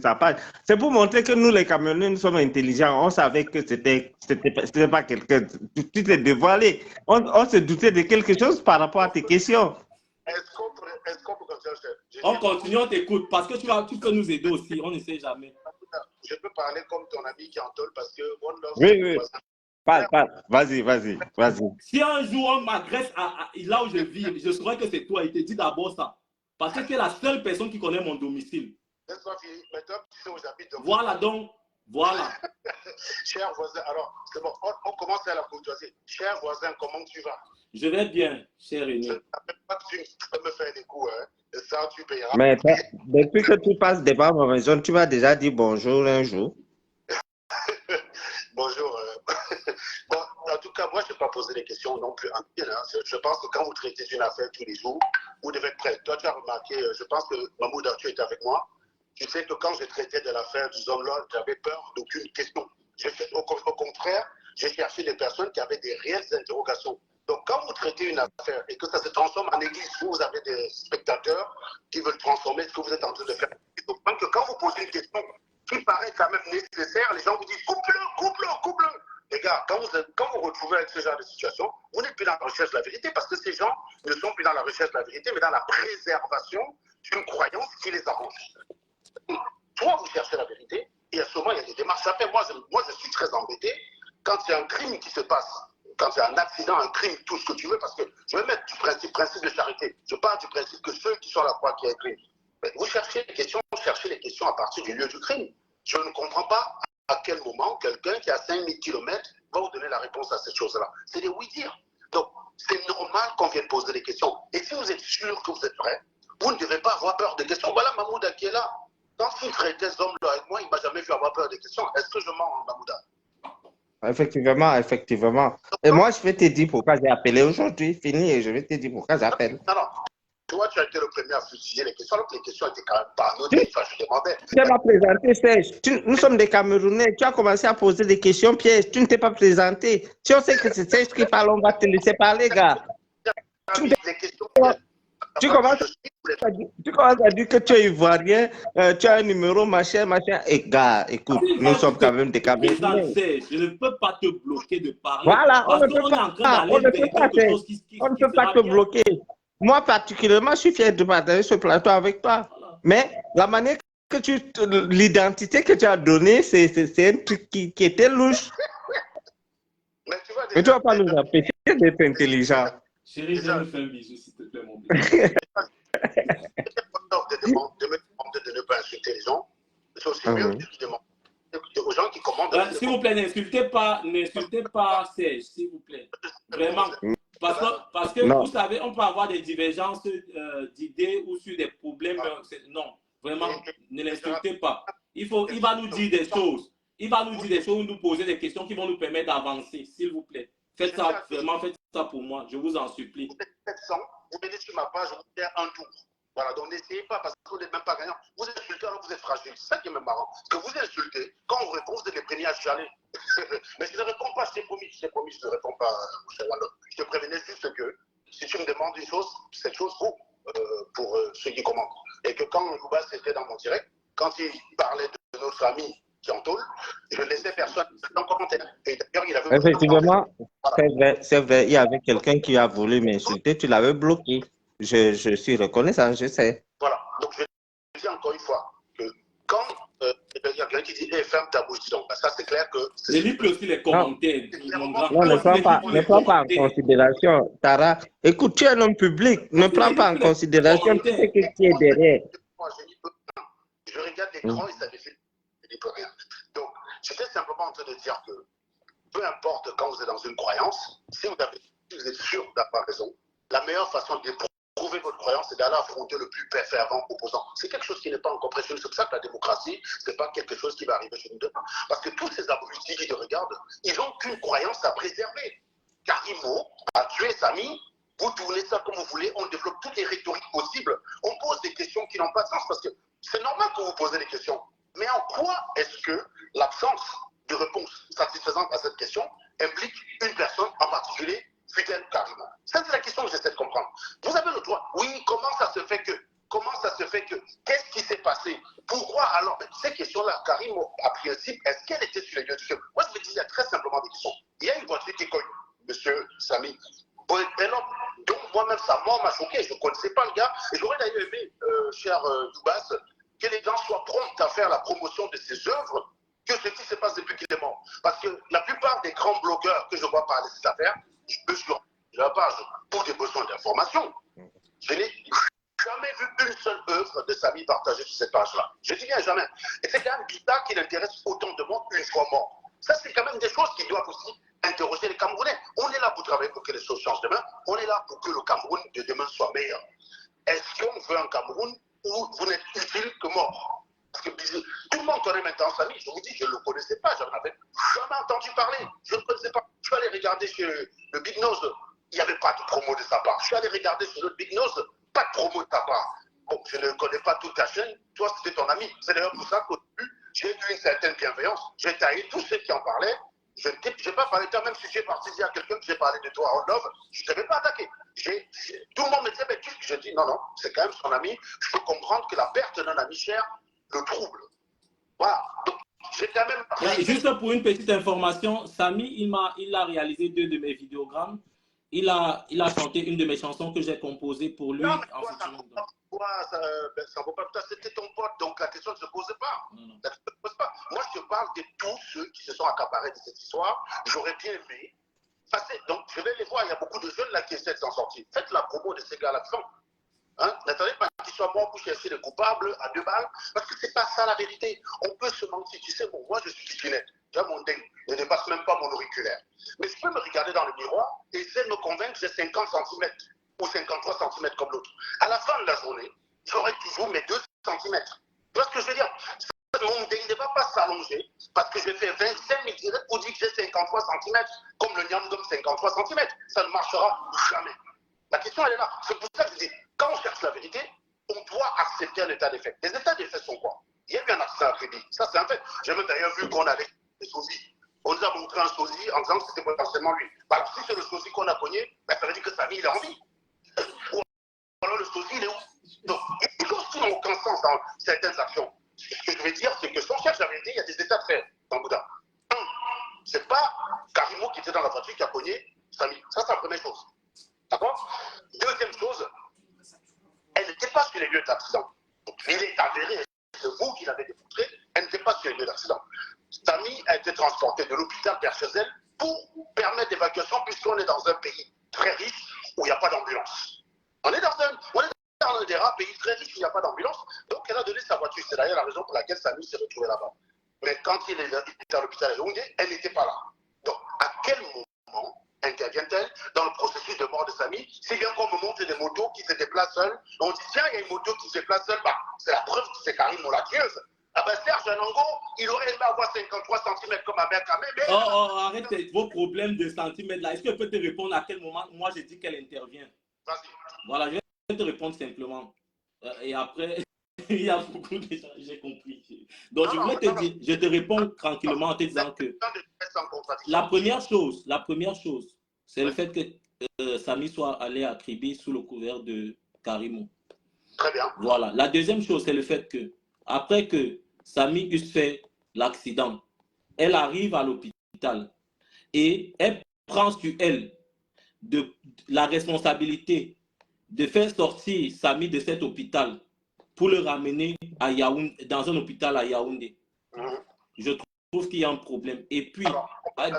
sa page. C'est pour montrer que nous, les Camerounais, nous sommes intelligents. On savait que c'était pas quelqu'un. Tu t'es dévoilé. On se doutait de quelque chose par rapport à tes questions. Est-ce qu'on peut continuer? On continue, on t'écoute parce que tu peux nous aider aussi, on ne sait jamais. Je peux parler comme ton ami qui est en tôle parce que One Love. Oui. Parle. Vas-y. Si un jour on m'agresse là où je vis, je saurais que c'est toi. Il te dit d'abord ça. Parce que tu es la seule personne qui connaît mon domicile. Laisse-moi finir. Maintenant, tu sais où j'habite. Voilà donc. Voilà. Cher voisin, alors, c'est bon, on commence à la courtoisie. Cher voisin, comment tu vas? Je vais bien, cher René. Je ne t'appelle pas que tu peux me faire des coups, hein. Et ça, tu payeras. Mais depuis que tu passes devant ma maison, tu m'as déjà dit bonjour un jour. Bonjour. Bon, en tout cas, moi, je n'ai pas posé des questions non plus. Hein. Je pense que quand vous traitez une affaire tous les jours, vous devez être prêt. Toi, tu as remarqué, je pense que Mahmoud, tu étais avec moi. Tu sais que quand je traitais de l'affaire du Zomlol, j'avais peur d'aucune question. Au contraire, j'ai cherché des personnes qui avaient des réelles interrogations. Donc, quand vous traitez une affaire et que ça se transforme en église, vous avez des spectateurs qui veulent transformer ce que vous êtes en train de faire. Donc, quand vous posez une question qui paraît quand même nécessaire, les gens vous disent coupe-le. Les gars, quand vous retrouvez avec ce genre de situation, vous n'êtes plus dans la recherche de la vérité parce que ces gens ne sont plus dans la recherche de la vérité, mais dans la préservation d'une croyance qui les arrange. Toi, vous cherchez la vérité, et à ce moment, il y a des démarches à faire. Moi, je suis très embêté quand il y a un crime qui se passe, quand il y a un accident, un crime, tout ce que tu veux, parce que je vais mettre du principe de charité. Je parle du principe que ceux qui sont à la croix qui a un crime. Mais vous cherchez les questions à partir du lieu du crime. Je ne comprends pas à quel moment quelqu'un qui a 5000 km va vous donner la réponse à cette chose-là. C'est des oui-dire. Donc, c'est normal qu'on vienne poser des questions. Et si vous êtes sûr que vous êtes prêt, vous ne devez pas avoir peur des questions. Voilà Mahmouda qui est là. Quand il traitait cet homme-là avec moi, il ne m'a jamais vu avoir peur des questions. Est-ce que je mens, Mahmouda? Effectivement. Et moi, je vais te dire pourquoi j'ai appelé aujourd'hui. Fini, et je vais te dire pourquoi j'appelle. Non. Toi, tu as été le premier à fusiller les questions, alors que les questions étaient quand même pas anodines. Je demandais. Tu ne t'es pas présenté, Serge. Nous sommes des Camerounais. Tu as commencé à poser des questions pièges. Tu ne t'es pas présenté. Si on sait que c'est Serge qui parle, on va te laisser parler, gars. Tu commences à dire que tu es ivoirien, tu as un numéro, machin. Et gars, écoute, nous sommes quand même des Camerounais. Je ne peux pas te bloquer de parler. Voilà, on ne peut pas te bloquer. Moi, particulièrement, je suis fier de partager ce plateau avec toi. Voilà. Mais la manière que l'identité que tu as donnée, c'est un truc qui était louche. Mais tu ne vas pas nous empêcher d'être intelligent. Chérie, je me fais un bisou, s'il te plaît, mon bébé. de ne pas insulter les gens. C'est aussi mieux de demander aux gens qui commandent. S'il vous plaît, n'insultez pas Serge, s'il vous plaît. Vraiment. Parce que vous savez, on peut avoir des divergences d'idées ou sur des problèmes. Non, vraiment, ne l'insultez pas. Il va nous dire des choses. Il va nous dire des choses, nous poser des questions qui vont nous permettre d'avancer, s'il vous plaît. Faites ça, vraiment, faites ça pour moi, je vous en supplie. Vous venez sur ma page, vous faites un tour. Voilà, donc n'essayez pas parce que vous n'êtes même pas gagnant. Vous insultez alors vous êtes fragile. C'est ça qui est même marrant. Parce que vous insultez, quand on vous répond, vous êtes les premiers à chialer. Mais je ne réponds pas, je t'ai promis, je ne réponds pas, mon cher Wallon. Je te prévenais juste que si tu me demandes une chose, cette chose vaut pour ceux qui commandent. Et que quand Loubas était dans mon direct, quand il parlait de notre ami qui en tôle, je ne laissais personne en commentaire. Et d'ailleurs, il avait... Effectivement, c'est vrai, il y avait quelqu'un qui a voulu m'insulter, tu l'avais bloqué. Je suis reconnaissant, je sais. Voilà, donc je dis encore une fois que quand il y a quelqu'un qui dit ferme ta bouche, dis donc, ça c'est clair que... Je lis plus aussi les commentaires. Non, ne prends pas en considération, Tara. Écoute, tu es un homme public, ne prends pas en considération tout ce qui est derrière. Moi, je regarde l'écran et ça ne fait rien. Donc, j'étais simplement en train de dire que peu importe quand vous êtes dans une croyance, si vous êtes sûr d'avoir raison, la meilleure façon de prouver votre croyance, c'est d'aller affronter le plus fervent opposant. C'est quelque chose qui n'est pas encore prêché. C'est pour ça que la démocratie, ce n'est pas quelque chose qui va arriver chez nous demain. Parce que tous ces abrutis qui te regardent, ils n'ont qu'une croyance à préserver. Karimo a tué Samy, vous tournez ça comme vous voulez, on développe toutes les rhétoriques possibles, on pose des questions qui n'ont pas de sens, parce que c'est normal que vous posez des questions. Mais en quoi est-ce que l'absence de réponse satisfaisante à cette question implique une personne en particulier, fut-elle Karimo? Ça, c'est la question que j'essaie de comprendre. Vous avez le droit. Oui, comment ça se fait que? Qu'est-ce qui s'est passé? Pourquoi alors? Ces questions-là, Karimo, à principe, est-ce qu'elle était sur les lieux du crime? Moi, je me dis, il y a très simplement des questions. Il y a une voiture qui cogne, monsieur Samy. Bel homme, donc moi-même, sa mort m'a choqué. Je ne connaissais pas le gars. Et j'aurais d'ailleurs aimé, cher Doubas, que les gens soient prompts à faire la promotion de ses œuvres que ce qui se passe depuis qu'il est mort. Parce que la plupart des grands blogueurs que je vois parler de cette affaire, je peux sur la page pour des besoins d'information. Je n'ai jamais vu une seule œuvre de Samy partagée sur cette page-là. Je dis bien jamais. Et c'est quand même bizarre qu'il intéresse autant de monde une fois mort. Ça, c'est quand même des choses qui doivent aussi interroger les Camerounais. On est là pour travailler pour que les choses changent demain. On est là pour que le Cameroun de demain soit meilleur. Est-ce qu'on veut un Cameroun où vous n'êtes utile que mort? Parce que tout le monde connaît maintenant Samy. Je vous dis, je ne le connaissais pas. Je n'en avais jamais entendu parler. Je ne connaissais pas. Je suis allé regarder chez le Big Nose. Il n'y avait pas de promo de sa part. Je suis allé regarder chez le Big Nose. Pas de promo de sa part. Bon, je ne connais pas toute ta chaîne. Toi, c'était ton ami. C'est d'ailleurs pour ça qu'au début, j'ai eu une certaine bienveillance. J'ai taillé tous ceux qui en parlaient. Je n'ai pas parlé de toi, même si j'ai parti dire à quelqu'un que j'ai parlé de toi en love, je ne t'avais pas attaqué. Tout le monde me disait, mais tu, je dis, non, c'est quand même son ami. Je peux comprendre que la perte d'un ami cher le trouble. Voilà. Donc, j'ai quand même... Juste pour une petite information, Samy, il a réalisé 2 de mes vidéogrammes. Il a chanté une de mes chansons que j'ai composées pour lui. Non, mais toi, ça ne vaut pas tout. C'était ton pote, donc la question ne se pose pas. La question ne se pose pas. Moi, je parle de tous ceux qui se sont accaparés de cette histoire. J'aurais bien aimé passer. Donc, je vais les voir. Il y a beaucoup de jeunes là qui essaient de s'en sortir. Faites la promo de ces gars-là. N'attendez pas qu'ils soient morts pour chercher les coupables à 2 balles. Parce que ce n'est pas ça la vérité. On peut se mentir. Tu sais, bon, moi, je suis titulaire. J'ai mon dingue. Je ne dépasse même pas mon auriculaire. Mais je peux me regarder dans le miroir et essayer de me convaincre que j'ai 50 cm ou 53 cm comme l'autre. À la fin de la journée, j'aurai toujours mes 2 cm. Tu vois ce que je veux dire? Mon dingue ne va pas s'allonger parce que je fais 25 000 directs pour dire que j'ai 53 cm comme le Nyandom 53 cm. Ça ne marchera jamais. La question, elle est là. C'est pour ça que je dis, quand on cherche la vérité, on doit accepter un état des faits. Les états des faits sont quoi? Il y a eu un accident à crédit. Ça, c'est un fait. J'ai même d'ailleurs vu qu'on allait des sosies. On nous a montré un sosie en disant que c'était potentiellement lui. Alors, si c'est le sosie qu'on a cogné, ça veut dire que Samy, il est en vie. Ou alors le sosie, il est où? Donc, il y a des choses qui n'ont aucun sens dans certaines actions. Ce que je veux dire, c'est que si on cherche la vérité, il y a des états de fait dans Bouddha. C'est pas Karimo qui était dans la voiture qui a cogné Samy. Ça, c'est la première chose. D'accord? Deuxième chose, elle n'était pas sur les lieux d'accident. Il est avéré, c'est vous qui l'avez démontré, elle n'était pas sur les lieux d'accident. Samy a été transporté de l'hôpital vers chez elle pour permettre l'évacuation puisqu'on est dans un pays très riche où il n'y a pas d'ambulance. On est dans un pays très riche où il n'y a pas d'ambulance, donc elle a donné sa voiture. C'est d'ailleurs la raison pour laquelle Samy s'est retrouvé là-bas. Mais quand il est à l'hôpital à Yaoundé, elle n'était pas là. Donc, à quel moment intervient-elle dans le processus de mort de Samy? Si bien qu'on me montre des motos qui se déplacent seules, on dit tiens, il y a une moto qui se déplace seule, bah, c'est la preuve que c'est Karimo la tueuse. Ah ben Serge Anango, il aurait aimé avoir 53 cm comme Abel Kamé, mais... Oh, arrêtez vos problèmes de centimètres là. Est-ce que je peux te répondre à quel moment moi j'ai dit qu'elle intervient? Vas-y. Voilà, je vais te répondre simplement. Et après, Il y a beaucoup de gens, j'ai compris. Donc, je voulais te dire, je te réponds tranquillement en te disant que la première chose, c'est le fait que Samy soit allé à Kribi sous le couvert de Karimo. Très bien. Voilà. La deuxième chose, c'est le fait que, après que Samy eut fait l'accident, elle arrive à l'hôpital et elle prend sur elle la responsabilité de faire sortir Samy de cet hôpital pour le ramener à Yaoundé, dans un hôpital à Yaoundé. Je trouve qu'il y a un problème. Et puis, je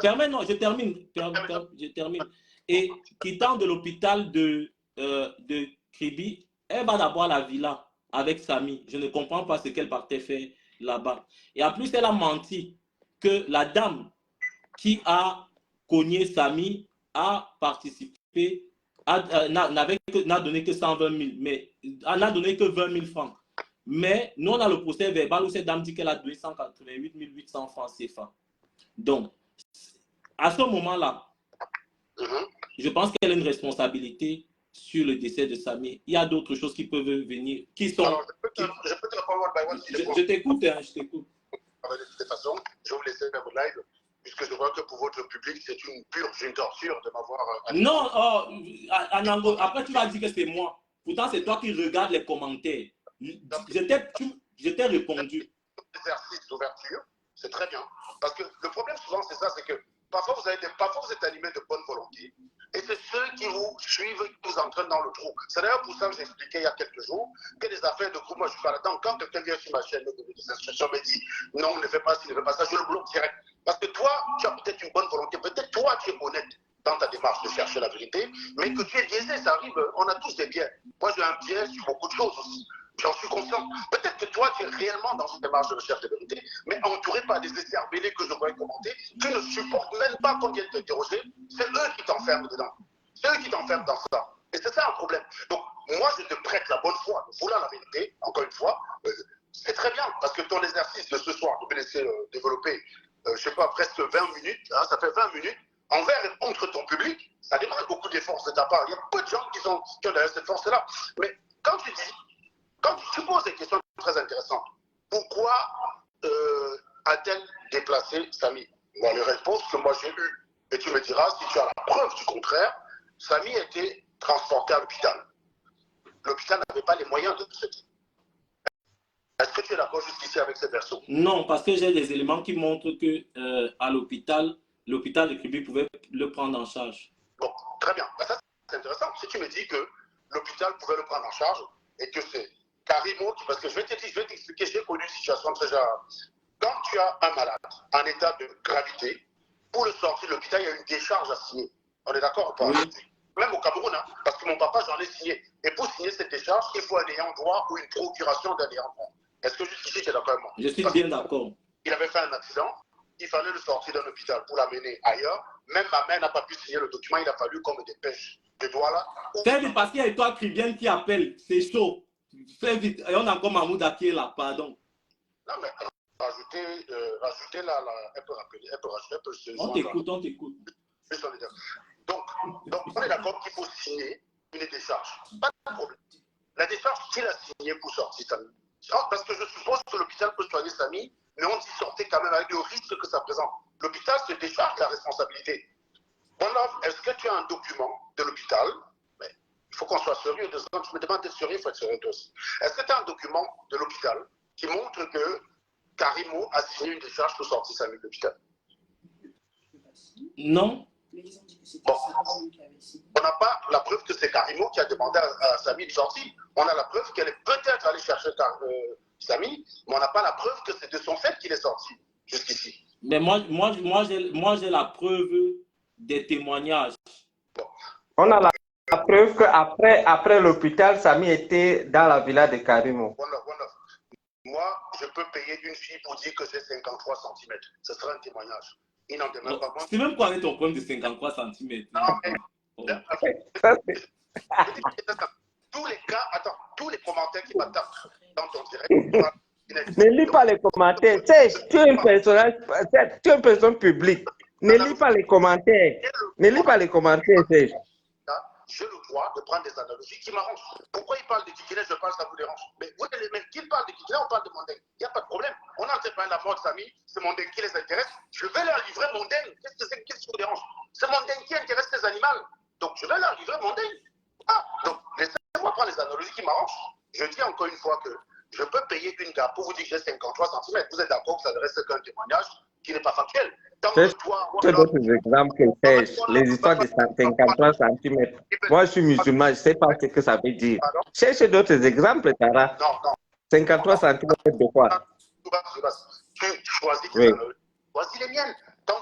termine. Et quittant de l'hôpital de Kribi, elle va d'abord à la villa avec Samy. Je ne comprends pas ce qu'elle partait faire là-bas. Et en plus, elle a menti que la dame qui a cogné Samy a participé, n'a donné que 120 000, mais n'a donné que 20 000 francs. Mais nous, on a le procès verbal où cette dame dit qu'elle a donné 188 800 francs CFA. Donc, à ce moment-là, je pense qu'elle a une responsabilité sur le décès de Samy. Il y a d'autres choses qui peuvent venir, qui sont... Alors, je peux te répondre one by one. Je t'écoute, je t'écoute. De toute façon, je vais vous laisser faire vos live, puisque je vois que pour votre public, c'est une purge, une torture de m'avoir... Non, après tu vas dire que c'est moi. Pourtant, c'est toi qui regardes les commentaires. Je t'ai répondu. Exercice d'ouverture, c'est très bien. Parce que le problème souvent, c'est ça, c'est que parfois vous êtes animé de bonne volonté. Et c'est ceux qui vous suivent, qui vous entraînent dans le trou. C'est d'ailleurs pour ça que j'ai expliqué il y a quelques jours que les affaires de groupe, moi je suis pas là-dedans. Quand quelqu'un vient sur ma chaîne de instruction me dit non, ne fais pas ci, ne fais pas ça, je le bloque direct. Parce que toi, tu as peut-être une bonne volonté, peut-être toi tu es honnête dans ta démarche de chercher la vérité, mais que tu es biaisé, ça arrive, on a tous des biais. Moi j'ai un biais sur beaucoup de choses aussi. J'en suis conscient. Peut-être que toi, tu es réellement dans une démarche de recherche de vérité, mais entouré par des écervelés que je vois commenter, tu ne supportes même pas qu'on vienne t'interroger. C'est eux qui t'enferment dedans. C'est eux qui t'enferment dans ça. Et c'est ça un problème. Donc, moi, je te prête la bonne foi, voulant la vérité, encore une fois. C'est très bien, parce que ton exercice de ce soir, je vais laisser développer, je ne sais pas, presque 20 minutes, hein, ça fait 20 minutes, envers et contre ton public, ça demande beaucoup d'efforts de ta part. Il y a peu de gens qui ont derrière cette force-là. Mais quand tu poses des questions très intéressantes, pourquoi a-t-elle déplacé Samy? Moi, les réponses que moi j'ai eues, et tu me diras si tu as la preuve du contraire, Samy était transporté à l'hôpital. L'hôpital n'avait pas les moyens de le traiter. Est-ce que tu es d'accord jusqu'ici avec cette version? Non, parce que j'ai des éléments qui montrent que à l'hôpital de Kribi pouvait le prendre en charge. Bon, très bien. Ben, ça, c'est intéressant. Si tu me dis que l'hôpital pouvait le prendre en charge et que c'est Karimo, parce que je vais t'expliquer, j'ai connu une situation très genre. Quand tu as un malade en état de gravité, pour le sortir de l'hôpital, il y a une décharge à signer. On est d'accord ou pas? Oui. Même au Cameroun, hein, parce que mon papa, j'en ai signé. Et pour signer cette décharge, il faut un ayant droit ou une procuration d'un ayant droit. Est-ce que jusqu'ici, tu es d'accord avec moi? Je suis bien d'accord. Il avait fait un accident, il fallait le sortir d'un hôpital pour l'amener ailleurs. Même ma mère n'a pas pu signer le document, il a fallu qu'on me dépêche de doigts là. Fais vite, parce qu'il y a toi qui appelle, c'est chaud. Fais vite, et on a encore Mahmouda qui est là, pardon. Non, mais rajouter là, elle peut rappeler, elle peut rajouter, elle peut... On t'écoute. Donc, on est d'accord qu'il faut signer une décharge. Pas de problème. La décharge, qui l'a signée pour sortir Samy? Parce que je suppose que l'hôpital peut soigner Samy, mais on dit sortir quand même avec le risque que ça présente. L'hôpital se décharge la responsabilité. Bon, est-ce que tu as un document de l'hôpital? Il faut qu'on soit sérieux. Quand tu me demandes d'être sérieux, il faut être sérieux aussi. Est-ce que tu as un document de l'hôpital qui montre que Karimo a signé une décharge pour sortir Samy de l'hôpital? Non. Bon. On n'a pas la preuve que c'est Karimo qui a demandé à Samy de sortir. On a la preuve qu'elle est peut-être allée chercher Samy, mais on n'a pas la preuve que c'est de son fait qu'il est sorti jusqu'ici. Mais moi j'ai la preuve des témoignages. Bon. On a la preuve qu'après l'hôpital, Samy était dans la villa de Karimo. Moi, je peux payer une fille pour dire que j'ai 53 cm. Ce sera un témoignage. Il n'en demande pas moins. C'est même quoi avec ton problème de 53 cm? Non, mais... Tous les cas, attends, tous les commentaires qui m'attaquent dans ton direct... Ne lis pas les commentaires. Tu es une personne publique. Ne lis pas les commentaires. Ne lis pas les commentaires, Serge. J'ai le droit de prendre des analogies qui m'arrangent. Pourquoi il parle de Dikiné, je pense que ça vous dérange. Mais vous, qu'il parle de Guinée, on parle de Mandingue. Il n'y a pas de problème. On a entrepris la mort de famille, c'est Mandingue qui les intéresse. Je vais leur livrer Mandingue. Qu'est-ce qui vous dérange? C'est Mandingue qui intéresse les animaux. Donc, je vais leur livrer Mandingue. Ah, donc, laissez-moi prendre les analogies qui m'arrangent. Je dis encore une fois que je peux payer une gare pour vous dire que j'ai 53 cm. Vous êtes d'accord que ça ne reste qu'un témoignage qui n'est pas factuel. C'est d'autres exemples que Serge. Les histoires de 53 cm. Moi, je suis musulman, je ne sais pas ce que ça veut dire. Cherchez d'autres exemples, Tara. Non. 53 cm de quoi? Tu choisis tes analogies. Voici les miennes.